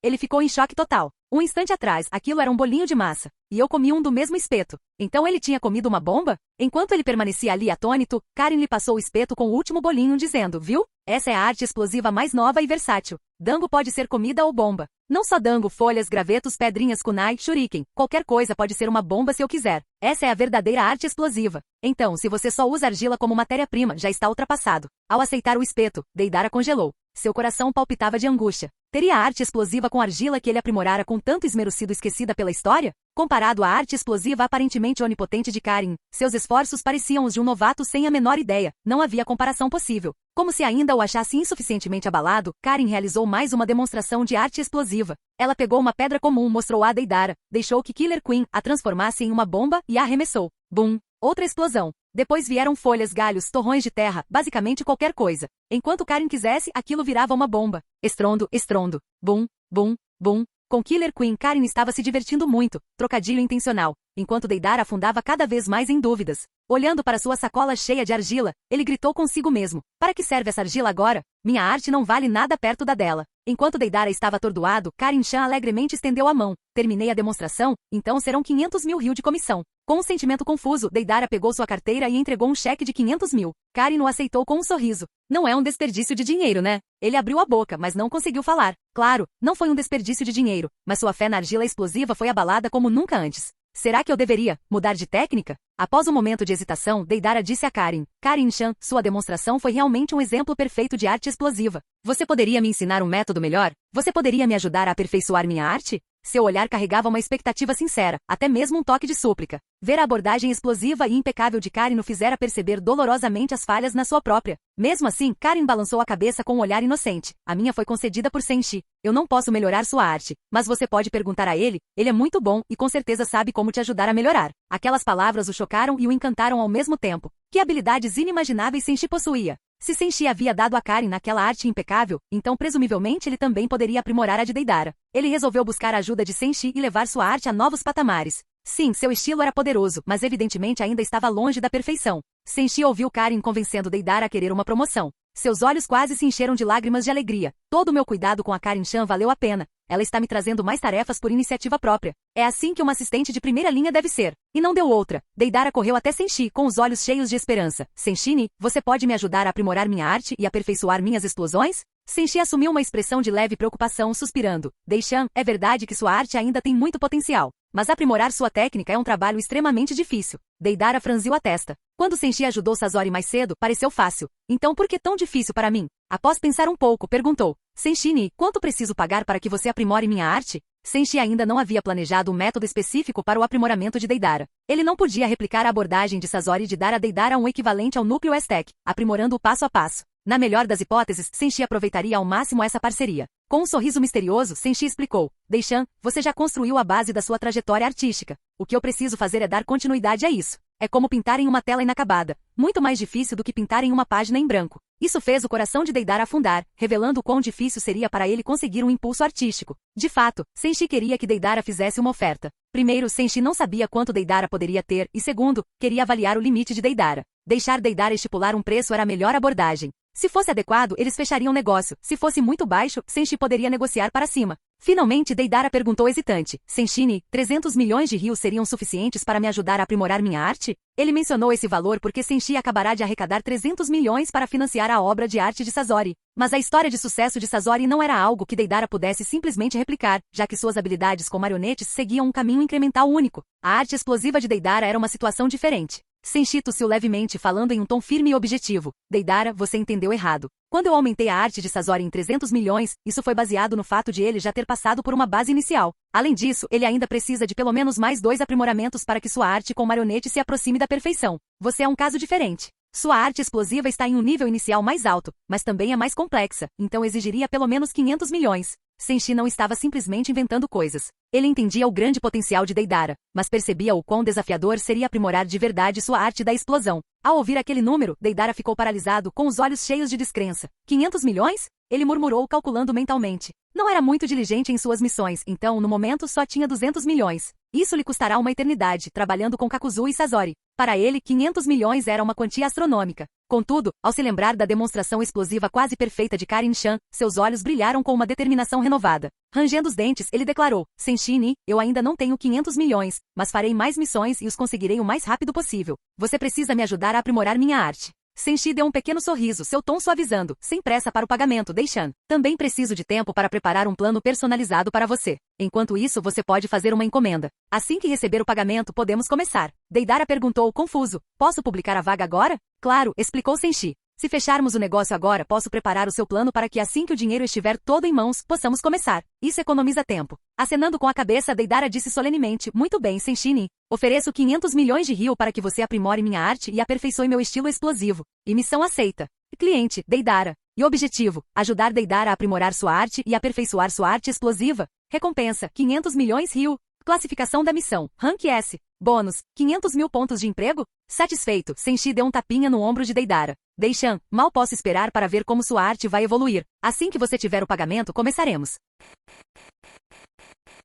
Ele ficou em choque total. Um instante atrás, aquilo era um bolinho de massa. E eu comi um do mesmo espeto. Então ele tinha comido uma bomba? Enquanto ele permanecia ali atônito, Karin lhe passou o espeto com o último bolinho dizendo, viu? Essa é a arte explosiva mais nova e versátil. Dango pode ser comida ou bomba. Não só dango, folhas, gravetos, pedrinhas, kunai, shuriken. Qualquer coisa pode ser uma bomba se eu quiser. Essa é a verdadeira arte explosiva. Então, se você só usa argila como matéria-prima, já está ultrapassado. Ao aceitar o espeto, Deidara congelou. Seu coração palpitava de angústia. Teria a arte explosiva com argila que ele aprimorara com com tanto esmero sido esquecida pela história? Comparado à arte explosiva aparentemente onipotente de Karin, seus esforços pareciam os de um novato sem a menor ideia, não havia comparação possível. Como se ainda o achasse insuficientemente abalado, Karin realizou mais uma demonstração de arte explosiva. Ela pegou uma pedra comum, mostrou-a a Deidara, deixou que Killer Queen a transformasse em uma bomba e a arremessou. Bum! Outra explosão. Depois vieram folhas, galhos, torrões de terra, basicamente qualquer coisa. Enquanto Karin quisesse, aquilo virava uma bomba. Estrondo, estrondo. Bum, bum, bum. Com Killer Queen, Karin estava se divertindo muito, trocadilho intencional, enquanto Deidara afundava cada vez mais em dúvidas. Olhando para sua sacola cheia de argila, ele gritou consigo mesmo. Para que serve essa argila agora? Minha arte não vale nada perto da dela. Enquanto Deidara estava atordoado, Karin-chan alegremente estendeu a mão. Terminei a demonstração, então serão 500 mil ryu de comissão. Com um sentimento confuso, Deidara pegou sua carteira e entregou um cheque de 500 mil. Karin o aceitou com um sorriso. Não é um desperdício de dinheiro, né? Ele abriu a boca, mas não conseguiu falar. Claro, não foi um desperdício de dinheiro, mas sua fé na argila explosiva foi abalada como nunca antes. Será que eu deveria mudar de técnica? Após um momento de hesitação, Deidara disse a Karin. Karin-chan, sua demonstração foi realmente um exemplo perfeito de arte explosiva. Você poderia me ensinar um método melhor? Você poderia me ajudar a aperfeiçoar minha arte? Seu olhar carregava uma expectativa sincera, até mesmo um toque de súplica. Ver a abordagem explosiva e impecável de Karin o fizera perceber dolorosamente as falhas na sua própria. Mesmo assim, Karin balançou a cabeça com um olhar inocente. A minha foi concedida por Senshi. Eu não posso melhorar sua arte, mas você pode perguntar a ele. Ele é muito bom e com certeza sabe como te ajudar a melhorar. Aquelas palavras o chocaram e o encantaram ao mesmo tempo. Que habilidades inimagináveis Senshi possuía! Se Senshi havia dado a Karin naquela arte impecável, então presumivelmente ele também poderia aprimorar a de Deidara. Ele resolveu buscar a ajuda de Senshi e levar sua arte a novos patamares. Sim, seu estilo era poderoso, mas evidentemente ainda estava longe da perfeição. Senshi ouviu Karin convencendo Deidara a querer uma promoção. Seus olhos quase se encheram de lágrimas de alegria. Todo o meu cuidado com a Karin-chan valeu a pena. Ela está me trazendo mais tarefas por iniciativa própria. É assim que uma assistente de primeira linha deve ser. E não deu outra. Deidara correu até Senshi, com os olhos cheios de esperança. Senshi, você pode me ajudar a aprimorar minha arte e aperfeiçoar minhas explosões? Senshi assumiu uma expressão de leve preocupação, suspirando. Dei-chan, é verdade que sua arte ainda tem muito potencial. Mas aprimorar sua técnica é um trabalho extremamente difícil. Deidara franziu a testa. Quando Senshi ajudou Sazori mais cedo, pareceu fácil. Então por que tão difícil para mim? Após pensar um pouco, perguntou. Senshi, quanto preciso pagar para que você aprimore minha arte? Senshi ainda não havia planejado um método específico para o aprimoramento de Deidara. Ele não podia replicar a abordagem de Sazori de dar a Deidara um equivalente ao núcleo Aztec, aprimorando-o passo a passo. Na melhor das hipóteses, Senshi aproveitaria ao máximo essa parceria. Com um sorriso misterioso, Senshi explicou. Dei-chan, você já construiu a base da sua trajetória artística. O que eu preciso fazer é dar continuidade a isso. É como pintar em uma tela inacabada. Muito mais difícil do que pintar em uma página em branco. Isso fez o coração de Deidara afundar, revelando o quão difícil seria para ele conseguir um impulso artístico. De fato, Senshi queria que Deidara fizesse uma oferta. Primeiro, Senshi não sabia quanto Deidara poderia ter, e segundo, queria avaliar o limite de Deidara. Deixar Deidara estipular um preço era a melhor abordagem. Se fosse adequado, eles fechariam o negócio. Se fosse muito baixo, Senshi poderia negociar para cima. Finalmente, Deidara perguntou hesitante. Senshi, 300 milhões de rios seriam suficientes para me ajudar a aprimorar minha arte? Ele mencionou esse valor porque Senshi acabará de arrecadar 300 milhões para financiar a obra de arte de Sazori. Mas a história de sucesso de Sazori não era algo que Deidara pudesse simplesmente replicar, já que suas habilidades com marionetes seguiam um caminho incremental único. A arte explosiva de Deidara era uma situação diferente. Senshi tossiu levemente, falando em um tom firme e objetivo. Deidara, você entendeu errado. Quando eu aumentei a arte de Sazori em 300 milhões, isso foi baseado no fato de ele já ter passado por uma base inicial. Além disso, ele ainda precisa de pelo menos mais 2 aprimoramentos para que sua arte com marionete se aproxime da perfeição. Você é um caso diferente. Sua arte explosiva está em um nível inicial mais alto, mas também é mais complexa, então exigiria pelo menos 500 milhões. Senshi não estava simplesmente inventando coisas. Ele entendia o grande potencial de Deidara, mas percebia o quão desafiador seria aprimorar de verdade sua arte da explosão. Ao ouvir aquele número, Deidara ficou paralisado, com os olhos cheios de descrença. 500 milhões? Ele murmurou calculando mentalmente. Não era muito diligente em suas missões, então no momento só tinha 200 milhões. Isso lhe custará uma eternidade, trabalhando com Kakuzu e Sazori. Para ele, 500 milhões era uma quantia astronômica. Contudo, ao se lembrar da demonstração explosiva quase perfeita de Karin-chan, seus olhos brilharam com uma determinação renovada. Rangendo os dentes, ele declarou, Senshi, eu ainda não tenho 500 milhões, mas farei mais missões e os conseguirei o mais rápido possível. Você precisa me ajudar a aprimorar minha arte. Senshi deu um pequeno sorriso, seu tom suavizando, sem pressa para o pagamento, Dei-chan. Também preciso de tempo para preparar um plano personalizado para você. Enquanto isso, você pode fazer uma encomenda. Assim que receber o pagamento, podemos começar. Deidara perguntou, confuso. Posso publicar a vaga agora? Claro, explicou Senshi. Se fecharmos o negócio agora, posso preparar o seu plano para que assim que o dinheiro estiver todo em mãos, possamos começar. Isso economiza tempo. Acenando com a cabeça, Deidara disse solenemente, muito bem, Senshi. Ofereço 500 milhões de ryu para que você aprimore minha arte e aperfeiçoe meu estilo explosivo. E missão aceita. Cliente, Deidara. E objetivo, ajudar Deidara a aprimorar sua arte e aperfeiçoar sua arte explosiva. Recompensa, 500 milhões ryu. Classificação da missão, Rank S. Bônus, 500 mil pontos de emprego? Satisfeito, Senshi deu um tapinha no ombro de Deidara. Deichan, mal posso esperar para ver como sua arte vai evoluir. Assim que você tiver o pagamento, começaremos.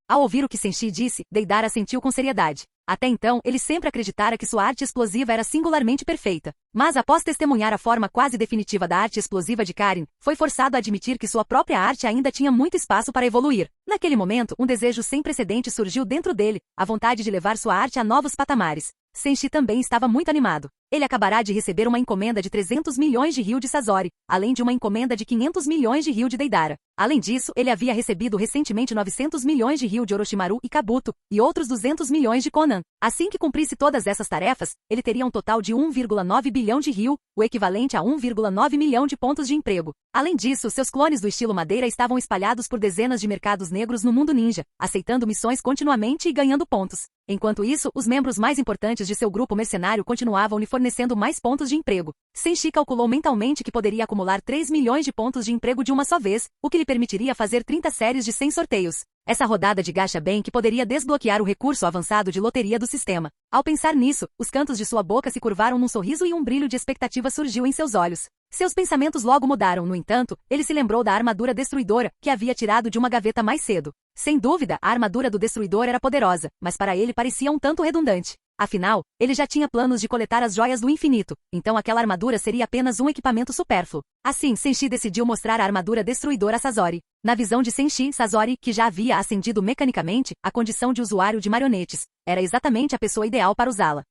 Ao ouvir o que Senshi disse, Deidara sentiu com seriedade. Até então, ele sempre acreditara que sua arte explosiva era singularmente perfeita. Mas após testemunhar a forma quase definitiva da arte explosiva de Karin, foi forçado a admitir que sua própria arte ainda tinha muito espaço para evoluir. Naquele momento, um desejo sem precedentes surgiu dentro dele, a vontade de levar sua arte a novos patamares. Senshi também estava muito animado. Ele acabará de receber uma encomenda de 300 milhões de ryu de Sasori, além de uma encomenda de 500 milhões de ryu de Deidara. Além disso, ele havia recebido recentemente 900 milhões de ryu de Orochimaru e Kabuto, e outros 200 milhões de Conan. Assim que cumprisse todas essas tarefas, ele teria um total de 1,9 bilhão de ryu, o equivalente a 1,9 milhão de pontos de emprego. Além disso, seus clones do estilo madeira estavam espalhados por dezenas de mercados negros no mundo ninja, aceitando missões continuamente e ganhando pontos. Enquanto isso, os membros mais importantes de seu grupo mercenário continuavam lhe fornecendo mais pontos de emprego. Senshi calculou mentalmente que poderia acumular 3 milhões de pontos de emprego de uma só vez, o que lhe permitiria fazer 30 séries de 100 sorteios. Essa rodada de Gacha Bank poderia desbloquear o recurso avançado de loteria do sistema. Ao pensar nisso, os cantos de sua boca se curvaram num sorriso e um brilho de expectativa surgiu em seus olhos. Seus pensamentos logo mudaram, no entanto, ele se lembrou da armadura destruidora, que havia tirado de uma gaveta mais cedo. Sem dúvida, a armadura do destruidor era poderosa, mas para ele parecia um tanto redundante. Afinal, ele já tinha planos de coletar as joias do infinito, então aquela armadura seria apenas um equipamento supérfluo. Assim, Senshi decidiu mostrar a armadura destruidora a Sasori. Na visão de Senshi, Sasori, que já havia ascendido mecanicamente, a condição de usuário de marionetes, era exatamente a pessoa ideal para usá-la.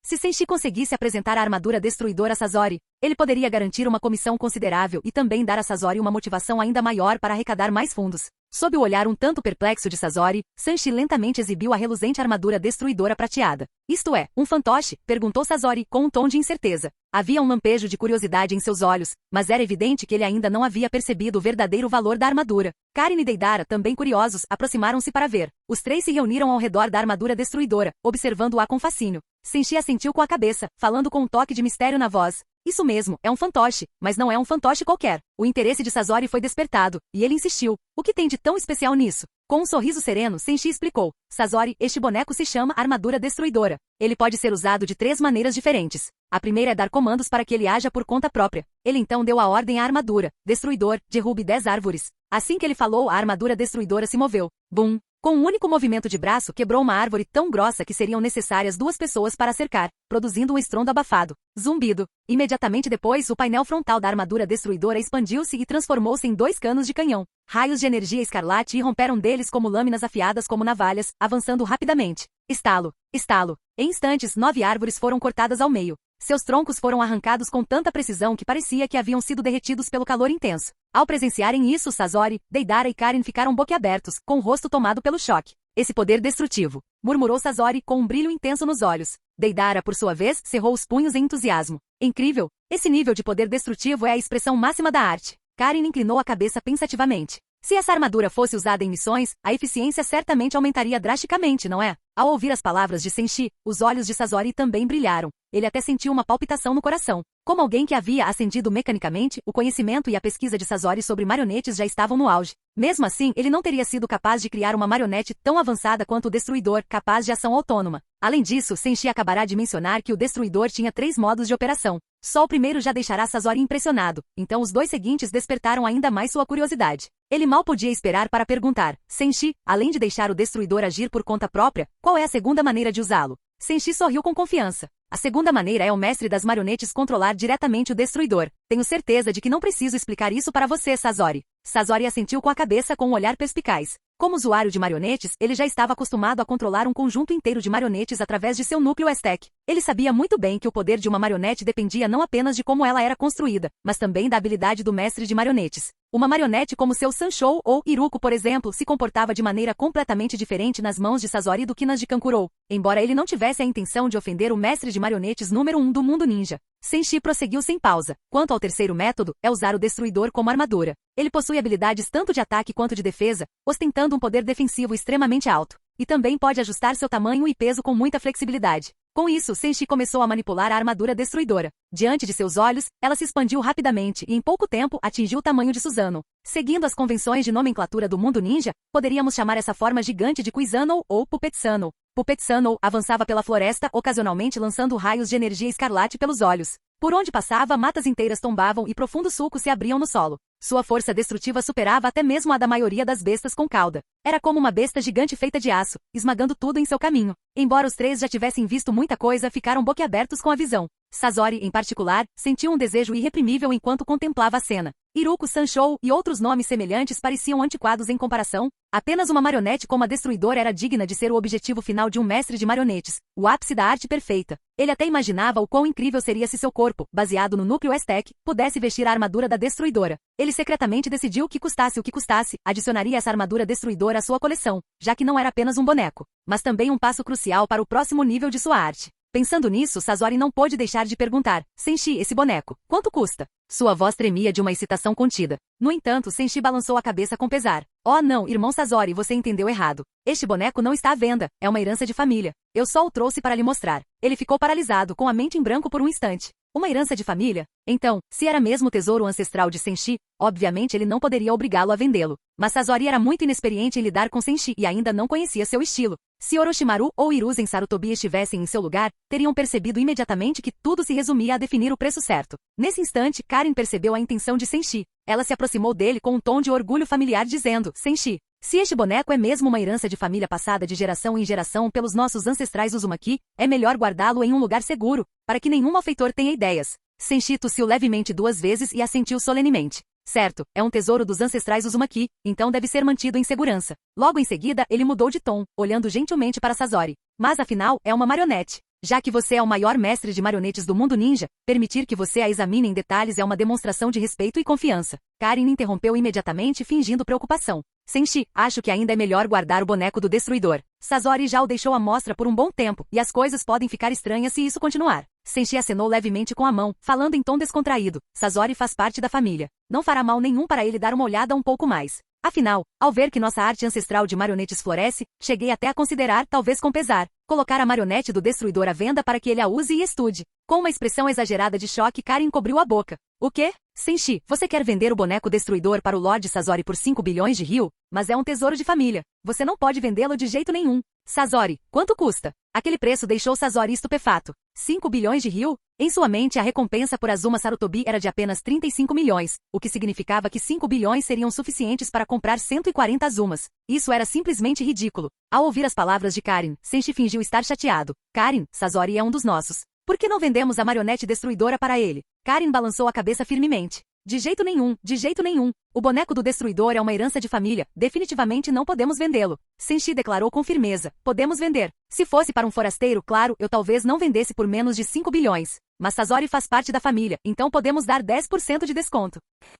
Se Senshi conseguisse apresentar a armadura destruidora a Sasori, ele poderia garantir uma comissão considerável e também dar a Sasori uma motivação ainda maior para arrecadar mais fundos. Sob o olhar um tanto perplexo de Sasori, Senshi lentamente exibiu a reluzente armadura destruidora prateada. Isto é, um fantoche? Perguntou Sasori, com um tom de incerteza. Havia um lampejo de curiosidade em seus olhos, mas era evidente que ele ainda não havia percebido o verdadeiro valor da armadura. Karin e Deidara, também curiosos, aproximaram-se para ver. Os três se reuniram ao redor da armadura destruidora, observando-a com fascínio. Senshi assentiu com a cabeça, falando com um toque de mistério na voz. Isso mesmo, é um fantoche, mas não é um fantoche qualquer. O interesse de Sasori foi despertado, e ele insistiu. O que tem de tão especial nisso? Com um sorriso sereno, Senshi explicou. Sasori, este boneco se chama Armadura Destruidora. Ele pode ser usado de 3 maneiras diferentes. A primeira é dar comandos para que ele haja por conta própria. Ele então deu a ordem à armadura. Destruidor, derrube 10 árvores. Assim que ele falou, a armadura destruidora se moveu. Bum! Com um único movimento de braço, quebrou uma árvore tão grossa que seriam necessárias 2 pessoas para cercar, produzindo um estrondo abafado. Zumbido. Imediatamente depois, o painel frontal da armadura destruidora expandiu-se e transformou-se em 2 canos de canhão. Raios de energia escarlate irromperam deles como lâminas afiadas como navalhas, avançando rapidamente. Estalo. Estalo. Em instantes, 9 árvores foram cortadas ao meio. Seus troncos foram arrancados com tanta precisão que parecia que haviam sido derretidos pelo calor intenso. Ao presenciarem isso, Sasori, Deidara e Karin ficaram boquiabertos, com o rosto tomado pelo choque. Esse poder destrutivo, murmurou Sasori com um brilho intenso nos olhos. Deidara, por sua vez, cerrou os punhos em entusiasmo. Incrível! Esse nível de poder destrutivo é a expressão máxima da arte. Karin inclinou a cabeça pensativamente. Se essa armadura fosse usada em missões, a eficiência certamente aumentaria drasticamente, não é? Ao ouvir as palavras de Senshi, os olhos de Sasori também brilharam. Ele até sentiu uma palpitação no coração. Como alguém que havia ascendido mecanicamente, o conhecimento e a pesquisa de Sasori sobre marionetes já estavam no auge. Mesmo assim, ele não teria sido capaz de criar uma marionete tão avançada quanto o Destruidor, capaz de ação autônoma. Além disso, Senshi acabará de mencionar que o Destruidor tinha 3 modos de operação. Só o primeiro já deixará Sasori impressionado, então os 2 seguintes despertaram ainda mais sua curiosidade. Ele mal podia esperar para perguntar. Senshi, além de deixar o Destruidor agir por conta própria, qual é a segunda maneira de usá-lo? Senshi sorriu com confiança. A segunda maneira é o mestre das marionetes controlar diretamente o Destruidor. Tenho certeza de que não preciso explicar isso para você, Sasori. Sasori assentiu com a cabeça com um olhar perspicaz. Como usuário de marionetes, ele já estava acostumado a controlar um conjunto inteiro de marionetes através de seu núcleo Aztec. Ele sabia muito bem que o poder de uma marionete dependia não apenas de como ela era construída, mas também da habilidade do mestre de marionetes. Uma marionete como seu Sanshou ou Iruko, por exemplo, se comportava de maneira completamente diferente nas mãos de Sasori do que nas de Kankurou. Embora ele não tivesse a intenção de ofender o mestre de marionetes número 1 do mundo ninja, Senshi prosseguiu sem pausa. Quanto ao terceiro método, é usar o destruidor como armadura. Ele possui habilidades tanto de ataque quanto de defesa, ostentando um poder defensivo extremamente alto. E também pode ajustar seu tamanho e peso com muita flexibilidade. Com isso, Senshi começou a manipular a armadura destruidora. Diante de seus olhos, ela se expandiu rapidamente e em pouco tempo atingiu o tamanho de Susanoo. Seguindo as convenções de nomenclatura do mundo ninja, poderíamos chamar essa forma gigante de Kuizanoo ou Puppet Sanoo. Puppet Sanoo avançava pela floresta, ocasionalmente lançando raios de energia escarlate pelos olhos. Por onde passava, matas inteiras tombavam e profundos sulcos se abriam no solo. Sua força destrutiva superava até mesmo a da maioria das bestas com cauda. Era como uma besta gigante feita de aço, esmagando tudo em seu caminho. Embora os três já tivessem visto muita coisa, ficaram boquiabertos com a visão. Sasori, em particular, sentiu um desejo irreprimível enquanto contemplava a cena. Iruko Sanshou e outros nomes semelhantes pareciam antiquados em comparação. Apenas uma marionete como a destruidora era digna de ser o objetivo final de um mestre de marionetes, o ápice da arte perfeita. Ele até imaginava o quão incrível seria se seu corpo, baseado no núcleo Aztec, pudesse vestir a armadura da destruidora. Ele secretamente decidiu que custasse o que custasse, adicionaria essa armadura destruidora à sua coleção, já que não era apenas um boneco, mas também um passo crucial para o próximo nível de sua arte. Pensando nisso, Sasori não pôde deixar de perguntar: Senshi, esse boneco, quanto custa? Sua voz tremia de uma excitação contida. No entanto, Senshi balançou a cabeça com pesar. Oh não, irmão Sasori, você entendeu errado. Este boneco não está à venda, é uma herança de família. Eu só o trouxe para lhe mostrar. Ele ficou paralisado, com a mente em branco por um instante. Uma herança de família? Então, se era mesmo o tesouro ancestral de Senshi, obviamente ele não poderia obrigá-lo a vendê-lo. Mas Sasori era muito inexperiente em lidar com Senshi e ainda não conhecia seu estilo. Se Orochimaru ou Hiruzen Sarutobi estivessem em seu lugar, teriam percebido imediatamente que tudo se resumia a definir o preço certo. Nesse instante, Karin percebeu a intenção de Senshi. Ela se aproximou dele com um tom de orgulho familiar dizendo: Senshi, se este boneco é mesmo uma herança de família passada de geração em geração pelos nossos ancestrais Uzumaki, é melhor guardá-lo em um lugar seguro, para que nenhum malfeitor tenha ideias. Senshi tossiu levemente 2 vezes e assentiu solenemente. Certo, é um tesouro dos ancestrais Uzumaki, então deve ser mantido em segurança. Logo em seguida, ele mudou de tom, olhando gentilmente para Sasori. Mas afinal, é uma marionete. Já que você é o maior mestre de marionetes do mundo ninja, permitir que você a examine em detalhes é uma demonstração de respeito e confiança. Karin interrompeu imediatamente, fingindo preocupação. Senshi, acho que ainda é melhor guardar o boneco do destruidor. Sasori já o deixou à mostra por um bom tempo, e as coisas podem ficar estranhas se isso continuar. Senshi acenou levemente com a mão, falando em tom descontraído. Sasori faz parte da família. Não fará mal nenhum para ele dar uma olhada um pouco mais. Afinal, ao ver que nossa arte ancestral de marionetes floresce, cheguei até a considerar, talvez com pesar, colocar a marionete do destruidor à venda para que ele a use e estude. Com uma expressão exagerada de choque, Karin cobriu a boca. O quê? Senshi, você quer vender o boneco destruidor para o Lord Sasori por 5 bilhões de ryu? Mas é um tesouro de família. Você não pode vendê-lo de jeito nenhum. Sasori, quanto custa? Aquele preço deixou Sasori estupefato. 5 bilhões de ryu? Em sua mente, a recompensa por Azuma Sarutobi era de apenas 35 milhões, o que significava que 5 bilhões seriam suficientes para comprar 140 Azumas. Isso era simplesmente ridículo. Ao ouvir as palavras de Karin, Senshi fingiu estar chateado. Karin, Sasori é um dos nossos. Por que não vendemos a marionete destruidora para ele? Karin balançou a cabeça firmemente. De jeito nenhum, de jeito nenhum. O boneco do destruidor é uma herança de família. Definitivamente não podemos vendê-lo. Senshi declarou com firmeza. Podemos vender. Se fosse para um forasteiro, claro, eu talvez não vendesse por menos de 5 bilhões. Mas Sasori faz parte da família, então podemos dar 10% de desconto.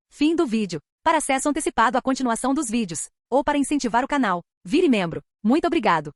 Fim do vídeo. Para acesso antecipado à continuação dos vídeos, ou para incentivar o canal, vire membro. Muito obrigado.